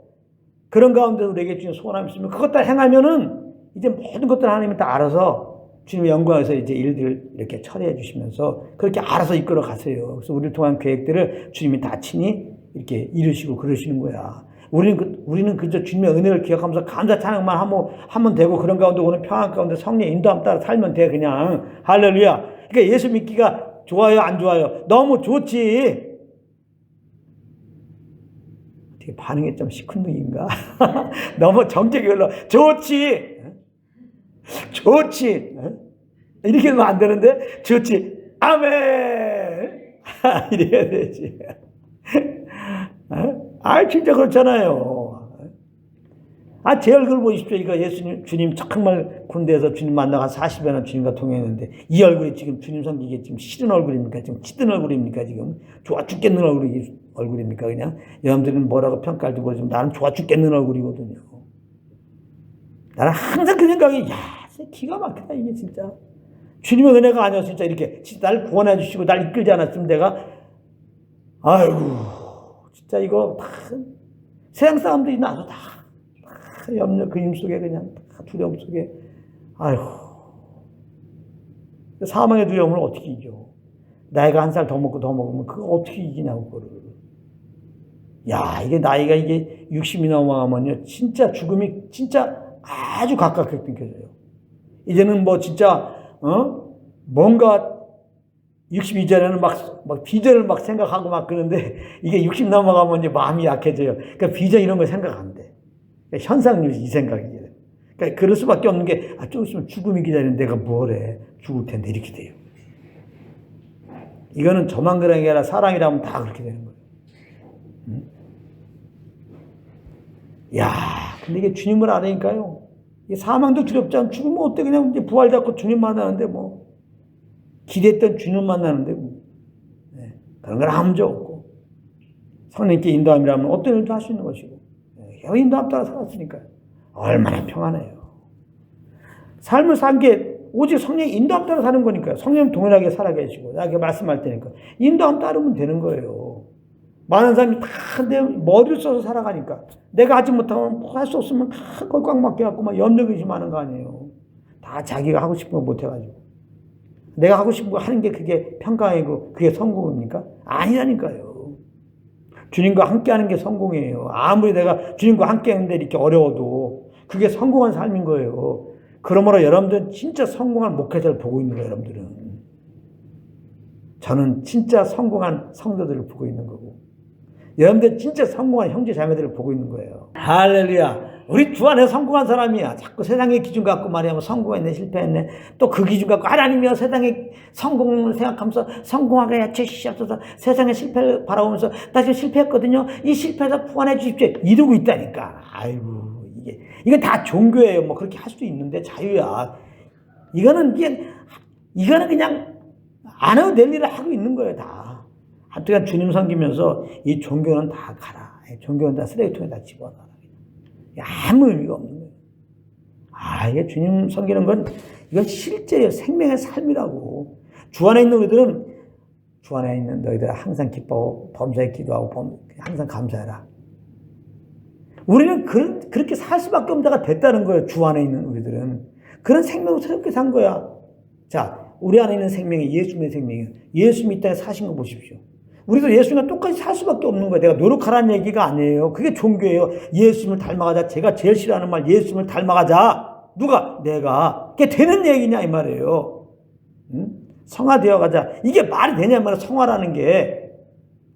그런 가운데 우리에게 주신 소원함이 있으면 그것 다 행하면은 이제 모든 것들 하나님이 다 알아서 주님의 영광에서 이제 일들을 이렇게 처리해 주시면서 그렇게 알아서 이끌어 가세요. 그래서 우리를 통한 계획들을 주님이 다 친히 이렇게 이루시고 그러시는 거야. 우리는 그저 주님의 은혜를 기억하면서 감사 찬양만 하면 되고, 그런 가운데 오는 평안 가운데 성령의 인도함 따라 살면 돼 그냥. 할렐루야. 그러니까 예수 믿기가 좋아요 안 좋아요? 너무 좋지. 어떻게 반응이 좀 시큰둥인가? 너무 정적이 흘러. 좋지. 이렇게 하면 안 되는데 좋지. 아멘. 이래야 되지. 진짜 그렇잖아요. 제 얼굴 보십시오. 이거 예수님, 주님 정말 군대에서 주님 만나고 한 40여나 주님과 통했는데 이 얼굴이 지금 주님 섬기기에 지금 싫은 얼굴입니까? 지금 치든 얼굴입니까? 지금 좋아 죽겠는 얼굴입니까? 그냥 여러분들은 뭐라고 평가할지 모르지만 나는 좋아 죽겠는 얼굴이거든요. 나는 항상 그 생각이 진짜 기가 막히다 이게 진짜. 주님의 은혜가 아니어서 진짜 이렇게 진짜 날 구원해 주시고 날 이끌지 않았으면 내가 아이고 진짜 이거 다 세상 사람들이 나도 다 염려 그림 속에 그냥 다 두려움 속에 아이고 사망의 두려움을 어떻게 이겨? 나이가 한 살 더 먹고 더 먹으면 그거 어떻게 이기냐고 그거를. 이게 나이가 이게 60이 넘어가면요 진짜 죽음이 진짜 아주 가깝게 느껴져요. 이제는 뭐 진짜 뭔가 60 이전에는 막 비전을 막 생각하고 막 그러는데 이게 60 넘어가면 이제 마음이 약해져요. 그러니까 비전 이런 거 생각 안 돼. 그러니까 현상률 이 생각이에요. 그러니까 그럴 수밖에 없는 게 좀 있으면 죽음이 기다리는 내가 뭘 해. 죽을 텐데 이렇게 돼요. 이거는 저만 그런 게 아니라 사랑이라면 다 그렇게 되는 거예요. 근데 이게 주님을 알으니까요. 이게 사망도 두렵지 않고 죽으면 어때 그냥 이제 부활 잡고 주님 만나는데 뭐 기대했던 주님 만나는데 뭐. 그런 건 아무 적 없고 성령께 인도함이라면 어떤 일도 할 수 있는 것이고 인도함 따라 살았으니까요. 얼마나 평안해요. 삶을 산 게 오직 성령의 인도함 따라 사는 거니까요. 성령 동일하게 살아계시고 나에게 말씀할 테니까 인도함 따르면 되는 거예요. 많은 사람이 다 내 머리를 써서 살아가니까 내가 하지 못하면 뭐 할 수 없으면 다 거기 꽉 막혀갖고 막 염려 의심하는 거 아니에요. 다 자기가 하고 싶은 거 못해가지고 내가 하고 싶은 거 하는 게 그게 평강이고 그게 성공입니까? 아니라니까요. 주님과 함께하는 게 성공이에요. 아무리 내가 주님과 함께하는데 이렇게 어려워도 그게 성공한 삶인 거예요. 그러므로 여러분들은 진짜 성공한 목회자를 보고 있는 거예요. 여러분들은. 저는 진짜 성공한 성도들을 보고 있는 거고 여러분들 진짜 성공한 형제 자매들을 보고 있는 거예요. 할렐루야. 우리 주 안에 성공한 사람이야. 자꾸 세상의 기준 갖고 말이야. 성공했네 실패했네. 또 그 기준 갖고 하나님이여 세상의 성공을 생각하면서 성공하게 해주시옵소서. 세상의 실패를 바라보면서 다시 실패했거든요. 이 실패에서 구원해 주십시오. 이러고 있다니까. 아이고 이건 다 종교예요. 뭐 그렇게 할 수도 있는데 자유야. 이거는 그냥 안 해도 될 일을 하고 있는 거예요 다. 하여튼 주님 섬기면서 이 종교는 다 가라. 종교는 다 쓰레기통에 다 집어넣어라. 아무 의미가 없는 거예요. 이게 주님 섬기는 건 이건 실제예요. 생명의 삶이라고. 주 안에 있는 우리들은 주 안에 있는 너희들 항상 기뻐하고 범사에 기도하고 항상 감사해라. 우리는 그렇게 살 수밖에 없는 자가 됐다는 거예요. 주 안에 있는 우리들은. 그런 생명으로 새롭게 산 거야. 자, 우리 안에 있는 생명이 예수님의 생명이에요. 예수님이 이 땅에 사신 거 보십시오. 우리도 예수님과 똑같이 살 수밖에 없는 거예요. 내가 노력하라는 얘기가 아니에요. 그게 종교예요. 예수님을 닮아가자. 제가 제일 싫어하는 말 예수님을 닮아가자. 누가? 내가. 그게 되는 얘기냐 이 말이에요. 성화되어 가자. 이게 말이 되냐 이 말이에요. 성화라는 게.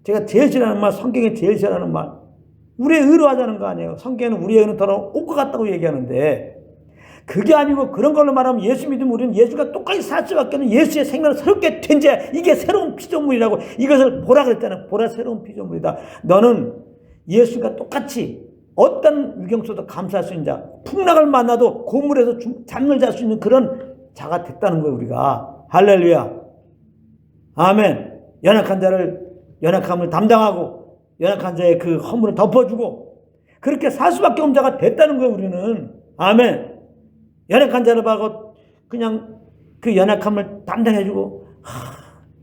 제가 제일 싫어하는 말 성경에 제일 싫어하는 말. 우리의 의로 하자는 거 아니에요. 성경에는 우리의 의는 더러 올 것 같다고 얘기하는데 그게 아니고 그런 걸로 말하면 예수 믿으면 우리는 예수가 똑같이 살 수밖에 없는 예수의 생명을 새롭게 된 자. 이게 새로운 피조물이라고 이것을 보라 그랬잖아요. 보라 새로운 피조물이다. 너는 예수가 똑같이 어떤 위경 속도 감수할 수 있는 자. 풍랑을 만나도 고물에서 잠을 잘 수 있는 그런 자가 됐다는 거예요. 우리가. 할렐루야. 아멘. 연약함을 담당하고 연약한 자의 그 허물을 덮어주고 그렇게 살 수밖에 없는 자가 됐다는 거예요. 우리는. 아멘. 연약한 자를 봐고 그냥 그 연약함을 담당해주고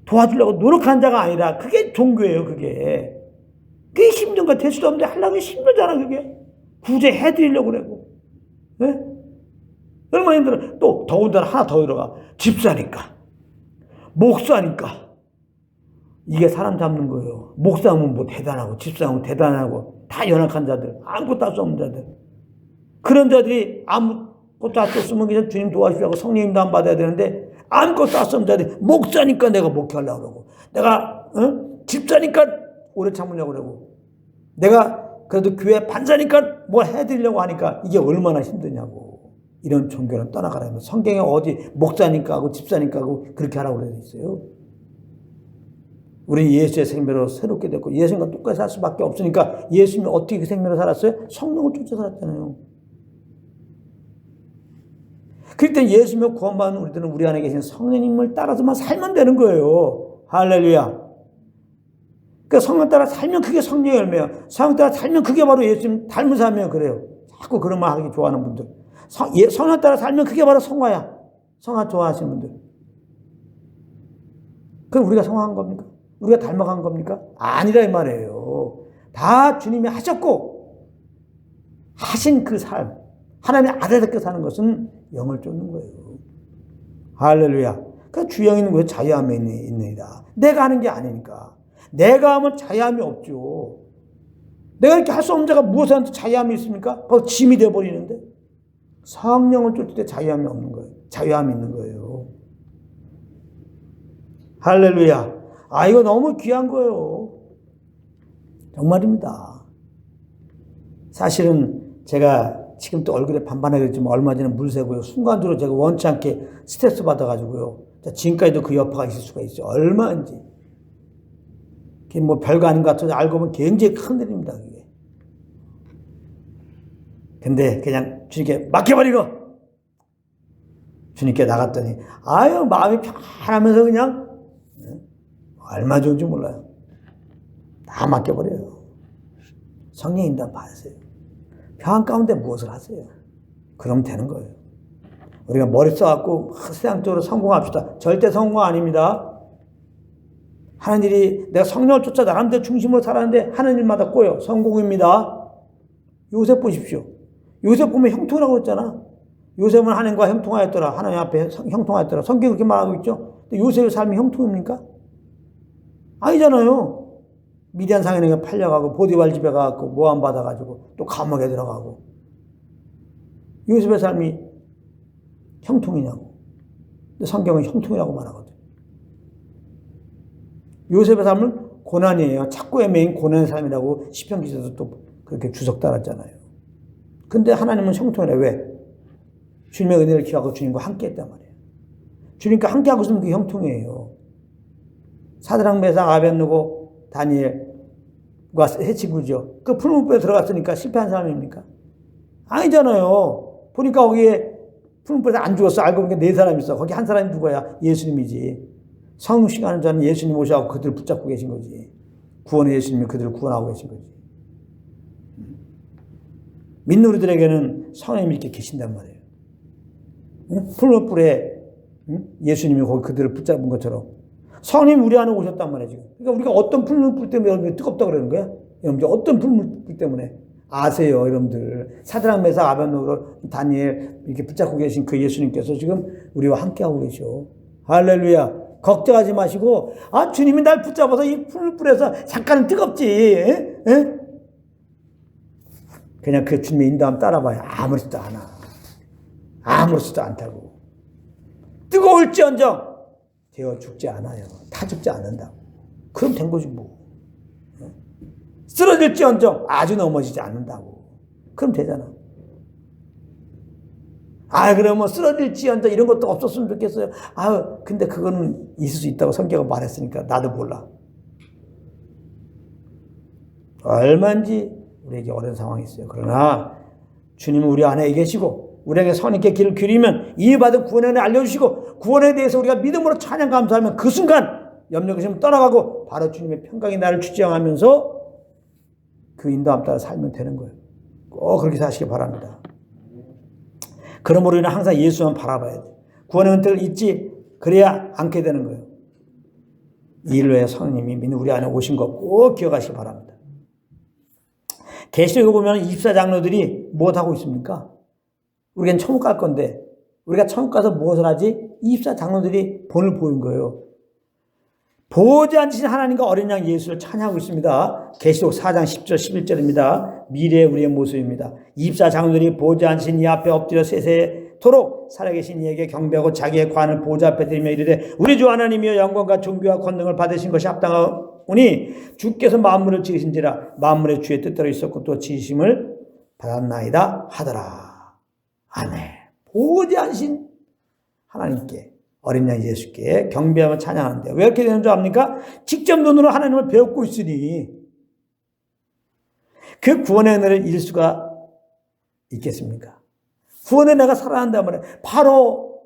도와주려고 노력한 자가 아니라 그게 종교예요. 그게 힘든 거 될 수도 없는데 하려고 힘들잖아. 그게 구제해드리려고 그러고 네? 얼마나 힘들어. 또 더군다나 하나 더 들어가. 집사니까 목사니까 이게 사람 잡는 거예요. 목사하면 뭐 대단하고 집사하면 대단하고 다 연약한 자들 아무것도 할 수 없는 자들 그런 자들이 아무것도 할 수 없으면 그냥 주님 도와주시라고 성령 인도함 받아야 되는데 아무것도 할 수 없는 자들이 목사니까 내가 목회하려고 그러고 내가 집사니까 오래 참으려고 그러고 내가 그래도 교회 반사니까 뭘 해드리려고 하니까 이게 얼마나 힘드냐고. 이런 종교는 떠나가라는 성경에 어디 목사니까 하고 집사니까 하고 그렇게 하라고 그래 있어요. 우리는 예수의 생명으로 새롭게 됐고 예수님과 똑같이 살 수밖에 없으니까 예수님이 어떻게 그 생명으로 살았어요? 성령을 쫓아 살았잖아요. 그럴 때 예수님을 구원받은 우리들은 우리 안에 계신 성령님을 따라서만 살면 되는 거예요. 할렐루야. 그러니까 성령 따라 살면 그게 성령의 열매예요. 성령 따라 살면 그게 바로 예수님 닮은 삶이에요. 그래요. 자꾸 그런 말 하기 좋아하는 분들. 성령 따라 살면 그게 바로 성화야. 성화 좋아하시는 분들. 그럼 우리가 성화한 겁니까? 우리가 닮아간 겁니까? 아니라 이 말이에요. 다 주님이 하셨고 하신 그 삶, 하나님의 아들답게 사는 것은 영을 쫓는 거예요. 할렐루야. 그 주영 있는 곳에 자유함이 있느니라. 내가 하는 게 아니니까. 내가 하면 자유함이 없죠. 내가 이렇게 할 수 없는 자가 무엇한테 자유함이 있습니까? 바로 짐이 되어버리는데. 성령을 쫓을 때 자유함이 없는 거예요. 자유함이 있는 거예요. 할렐루야. 아, 이거 너무 귀한 거예요. 정말입니다. 사실은 제가 지금 또 얼굴에 반반하게 됐지만 얼마 전에 물 새고요. 순간적으로 제가 원치 않게 스트레스 받아가지고요. 지금까지도 그 여파가 있을 수가 있어요. 얼마인지. 그게 뭐 별거 아닌 것 같아서 알고 보면 굉장히 큰 일입니다. 그게. 근데 그냥 주님께 맡겨버리고 주님께 나갔더니 아유 마음이 편하면서 그냥 얼마 좋은지 몰라요. 다 맡겨버려요. 성령 인도함 받으세요. 평안 가운데 무엇을 하세요? 그러면 되는 거예요. 우리가 머리 써갖고 세상적으로 성공합시다. 절대 성공 아닙니다. 하는 일이 내가 성령을 쫓아 나름대로 중심으로 살았는데 하는 일마다 꼬여. 성공입니다. 요셉 보십시오. 요셉 보면 형통이라고 그랬잖아. 요셉은 하나님과 형통하였더라. 하나님 앞에 형통하였더라. 성경이 그렇게 말하고 있죠. 근데 요셉의 삶이 형통입니까? 아니잖아요. 미디안 상인에게 팔려가고 보디발 집에 가고 모함 받아가지고 또 감옥에 들어가고. 요셉의 삶이 형통이냐고. 근데 성경은 형통이라고 말하거든. 요셉의 삶은 고난이에요. 착고의 메인 고난의 삶이라고 시편 기자도 또 그렇게 주석 달았잖아요. 근데 하나님은 형통이래. 왜? 주님의 은혜를 기하고 주님과 함께 했단 말이에요. 주님과 함께 하고 있으면 그게 형통이에요. 사드락 메삭 아벳느고 다니엘과 세 친구죠. 그 풀무불에 들어갔으니까 실패한 사람입니까? 아니잖아요. 보니까 거기에 풀무불에서 안 죽었어. 알고 보니까 네 사람이 있어. 거기 한 사람이 누구야? 예수님이지. 성육신하는 자는 예수님 오셔서 그들을 붙잡고 계신 거지. 구원의 예수님이 그들을 구원하고 계신 거지. 믿는 우리들에게는 성령님이 이렇게 계신단 말이에요. 풀무불에 예수님이 거기 그들을 붙잡은 것처럼 성령님이 우리 안에 오셨단 말이에요. 지금. 그러니까 우리가 어떤 풀무불 때문에 여러분들 뜨겁다고 그러는 거야? 여러분들 어떤 풀무불 때문에? 아세요, 여러분들. 사드락 메삭 아벳느고 다니엘 이렇게 붙잡고 계신 그 예수님께서 지금 우리와 함께하고 계셔. 할렐루야. 걱정하지 마시고, 아, 주님이 날 붙잡아서 이 풀불에서 잠깐은 뜨겁지. 에? 에? 그냥 그 주님의 인도함 따라봐요. 아무렇지도 않아. 아무렇지도 않다고. 뜨거울지언정 되어 죽지 않아요. 타 죽지 않는다고. 그럼 된 거지 뭐. 쓰러질지언정 아주 넘어지지 않는다고. 그럼 되잖아. 아, 그러면 쓰러질지언정 이런 것도 없었으면 좋겠어요. 아, 근데 그거는 있을 수 있다고 성경은 말했으니까 나도 몰라. 얼마인지 우리에게 어려운 상황이 있어요. 그러나 주님은 우리 안에 계시고 우리에게 선있게 길을 기리면 이미 받은 구원의 은혜 알려주시고 구원에 대해서 우리가 믿음으로 찬양 감사하면 그 순간 염려 근심 떠나가고 바로 주님의 평강이 나를 주장하면서 그 인도함 따라 살면 되는 거예요. 꼭 그렇게 사시기 바랍니다. 그러므로 우리는 항상 예수만 바라봐야 돼. 구원의 은혜를 잊지 그래야 않게 되는 거예요. 이 일로 해 성령님이 믿는 우리 안에 오신 거 꼭 기억하시기 바랍니다. 계시록에 보면 24장로들이 무엇하고 있습니까? 우리는 천국 갈 건데 우리가 천국 가서 무엇을 하지? 24장로들이 본을 보인 거예요. 보지 않으신 하나님과 어린 양 예수를 찬양하고 있습니다. 계시록 4장 10절 11절입니다. 미래의 우리의 모습입니다. 24장로들이 보지 않으신 이 앞에 엎드려 세세토록 살아계신 이에게 경배하고 자기의 관을 보좌 앞에 드리며 이르되 우리 주 하나님이여 영광과 존귀와 권능을 받으신 것이 합당하오니 주께서 만물을 지으신지라 만물의 주의 뜻대로 있었고 또 지으심을 받았나이다 하더라. 아멘. 보지 않으신 하나님께 어린 양 예수께 경배하며 찬양하는데 왜 이렇게 되는 줄 압니까? 직접 눈으로 하나님을 배우고 있으니 그 구원의 은혜를 잃을 수가 있겠습니까? 구원의 은혜가 살아난단 말이에요. 바로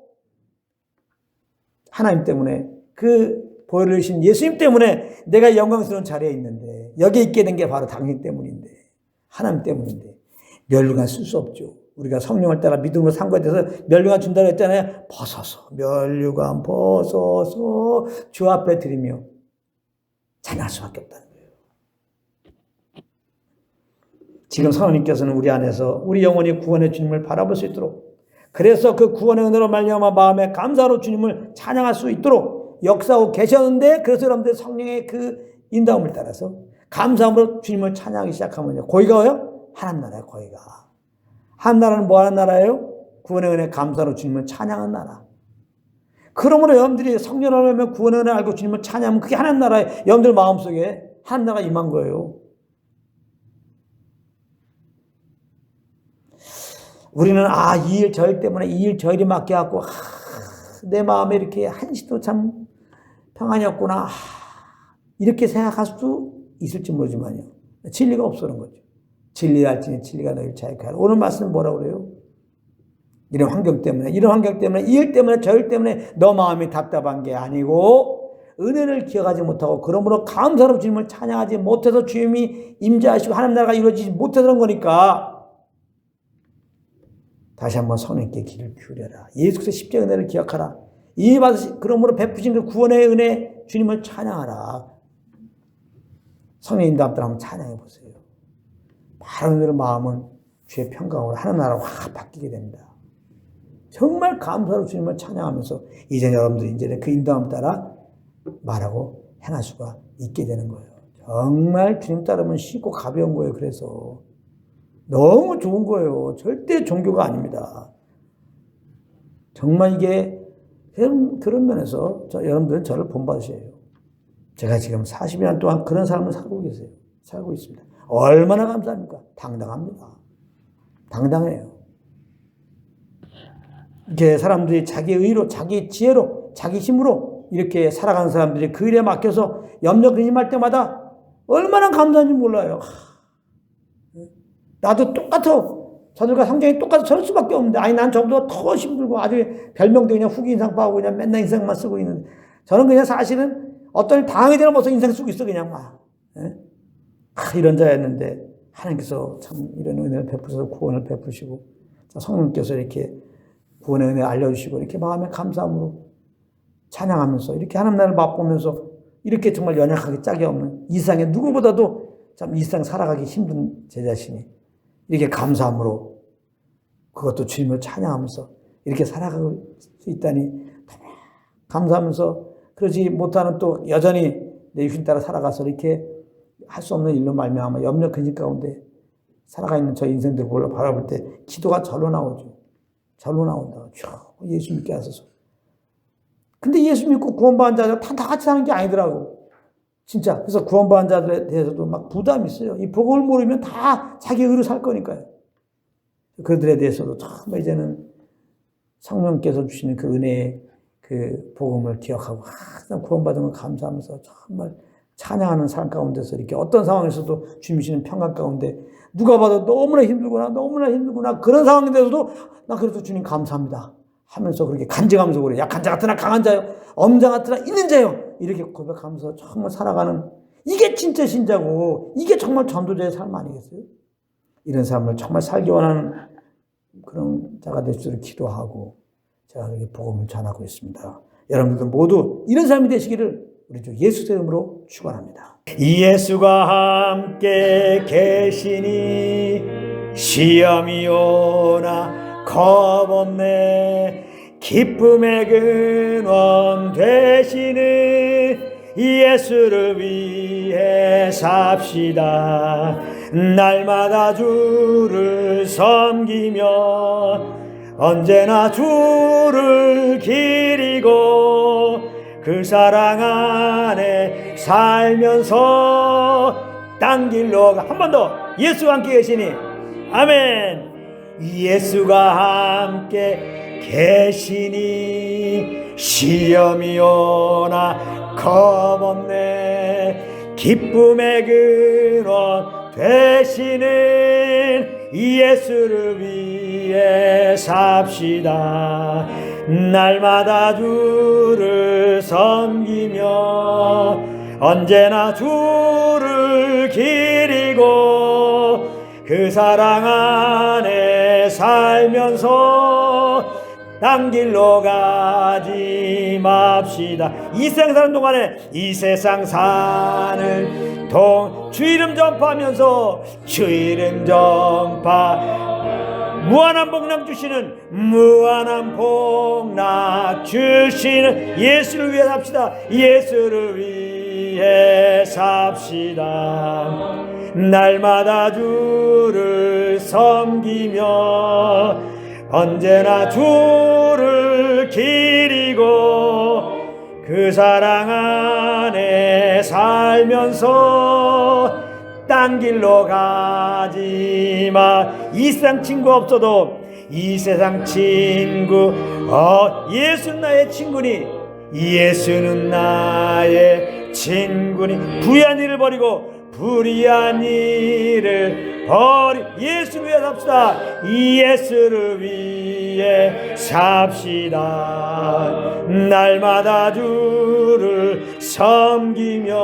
하나님 때문에, 그 보혈을 흘리신 예수님 때문에 내가 영광스러운 자리에 있는데, 여기에 있게 된 게 바로 당신 때문인데, 하나님 때문인데 면류관 쓸 수 없죠. 우리가 성령을 따라 믿음으로 산 것에 대해서 면류관 준다고 했잖아요. 벗어서, 면류관 벗어서 주 앞에 드리며 찬양할 수밖에 없다는 거예요. 지금 성령님께서는 우리 안에서 우리 영혼이 구원의 주님을 바라볼 수 있도록, 그래서 그 구원의 은혜로 말미암아 마음에 감사로 주님을 찬양할 수 있도록 역사하고 계셨는데, 그래서 여러분들 성령의 그 인도함을 따라서 감사함으로 주님을 찬양하기 시작하면요, 거기가요? 하나님 나라예요. 거기가 하나님 나라는 뭐 하는 나라예요? 구원의 은혜 감사로 주님을 찬양하는 나라. 그러므로 여러분들이 성령을 알면 구원의 은혜 알고 주님을 찬양하면 그게 하나님 나라예요. 여러분들 마음속에 하나님 나라가 임한 거예요. 우리는 이 일 저 일 때문에 이 일 저 일이 맡겨갖고 내 마음에 이렇게 한시도 참 평안이 없구나, 이렇게 생각할 수도 있을지 모르지만요, 진리가 없어는 거죠. 진리를 알지니 진리가 너희를 자유케 하라. 오늘 말씀은 뭐라고 그래요? 이런 환경 때문에, 이 일 때문에 저 일 때문에 너 마음이 답답한 게 아니고 은혜를 기억하지 못하고 그러므로 감사로 주님을 찬양하지 못해서 주님이 임재하시고 하나님 나라가 이루어지지 못해서 그런 거니까, 다시 한번 성령께 귀를 기울여라. 예수 그리스도의 십자가 은혜를 기억하라. 이 받으신 그러므로 베푸신 그 구원의 은혜 주님을 찬양하라. 성령 인도함 따라 한번 찬양해 보세요. 바로 오늘 마음은 주의 평강으로 하나님 나라로 확 바뀌게 됩니다. 정말 감사로 주님을 찬양하면서 이제 여러분들이 이제 그 인도함 따라 말하고 행할 수가 있게 되는 거예요. 정말 주님 따르면 쉽고 가벼운 거예요. 그래서 너무 좋은 거예요. 절대 종교가 아닙니다. 정말 이게 그런 면에서 여러분들은 저를 본받으셔야 해요. 제가 지금 40년 동안 그런 삶을 살고 있습니다. 얼마나 감사합니까? 당당합니다. 당당해요. 이렇게 사람들이 자기 의로, 자기 지혜로, 자기 힘으로 이렇게 살아가는 사람들이 그 일에 맡겨서 염려 근심할 때마다 얼마나 감사한지 몰라요. 나도 똑같아. 저들과 성장이 똑같아. 저럴 수밖에 없는데, 난 저보다 더 힘들고 아주 별명도 그냥 후기 인상 파고 그냥 맨날 인상만 쓰고 있는데, 저는 그냥 사실은 어떤 일 당하게 되면 벌써 인상 쓰고 있어, 그냥 막. 이런 자였는데, 하나님께서 참 이런 은혜를 베푸셔서 구원을 베푸시고, 성령께서 이렇게 구원의 은혜 알려주시고, 이렇게 마음에 감사함으로 찬양하면서, 이렇게 하나님 나라를 맛보면서, 이렇게 정말 연약하게 짝이 없는 이 세상에 누구보다도 참 이 세상 살아가기 힘든 제 자신이 이렇게 감사함으로, 그것도 주님을 찬양하면서 이렇게 살아갈 수 있다니 감사하면서, 그러지 못하는 또 여전히 내 육신 따라 살아가서 이렇게 할 수 없는 일로 말미암아 염려 근심 가운데 살아가 있는 저 인생들 바라볼 때 기도가 절로 나오죠. 절로 나온다. 예수 믿게 하소서. 근데 예수 믿고 구원받은 자들 다 같이 사는 게 아니더라고. 진짜. 그래서 구원받은 자들에 대해서도 막 부담이 있어요. 이 복음을 모르면 다 자기 의로 살 거니까요. 그들에 대해서도 정말 이제는 성령께서 주시는 그 은혜의 그 복음을 기억하고 항상 구원받은 걸 감사하면서 정말 찬양하는 삶 가운데서 이렇게 어떤 상황에서도 주님 주시는 평강 가운데 누가 봐도 너무나 힘들구나 그런 상황인데서도 나 그래도 주님 감사합니다 하면서 그렇게 간증하면서 그래. 약한 자 같으나 강한 자요, 없는 자 같으나 있는 자요, 이렇게 고백하면서 정말 살아가는, 이게 진짜 신자고 이게 정말 전도자의 삶 아니겠어요? 이런 삶을 정말 살기 원하는 그런 자가 될 수 있도록 기도하고 제가 이렇게 복음을 전하고 있습니다. 여러분들 모두 이런 삶이 되시기를 우리 주 예수 이름으로 축원합니다. 예수가 함께 계시니 시험이 오나 겁없네. 기쁨의 근원 되시는 예수를 위해 삽시다. 날마다 주를 섬기며 언제나 주를 기리고 그 사랑 안에 살면서 땅 길로 한 번 더 예수와 함께 계시니 아멘. 예수가 함께 계시니 시험이 오나 겁없네. 기쁨의 근원 되시는 예수를 위해 안에 삽시다. 날마다 주를 섬기며 언제나 주를 기리고 그 사랑 안에 살면서 딴 길로 가지 맙시다. 이 세상 사는 동안에 이 세상 사는 주 이름 전파하면서 주 이름 전파 무한한 복락 주시는 무한한 복락 주시는 예수를 위해 삽시다. 예수를 위해 삽시다. 날마다 주를 섬기며 언제나 주를 기리고 그 사랑 안에 살면서 딴 길로 가지마. 이 세상 친구 없어도 이 세상 친구 예수는 나의 친구니 예수는 나의 친구니 불의한 일을 버리고 불의한 일을 예수를 위해 삽시다. 예수를 위해 삽시다. 날마다 주를 섬기며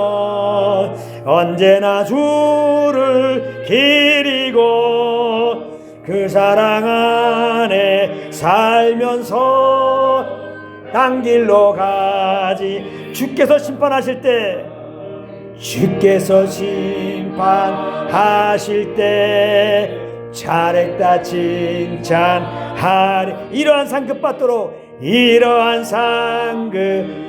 언제나 주를 기리고 그 사랑 안에 살면서 딴 길로 가지. 주께서 심판하실 때 잘했다 칭찬하리. 이러한 상급 받도록 이러한 상급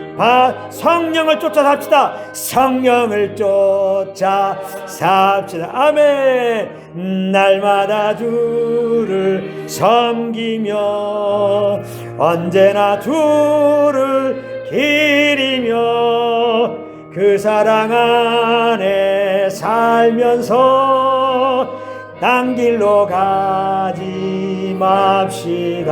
성령을 쫓아 삽시다. 성령을 쫓아 삽시다. 아멘. 날마다 주를 섬기며 언제나 주를 기리며 그 사랑 안에 살면서 딴 길로 가지 맙시다.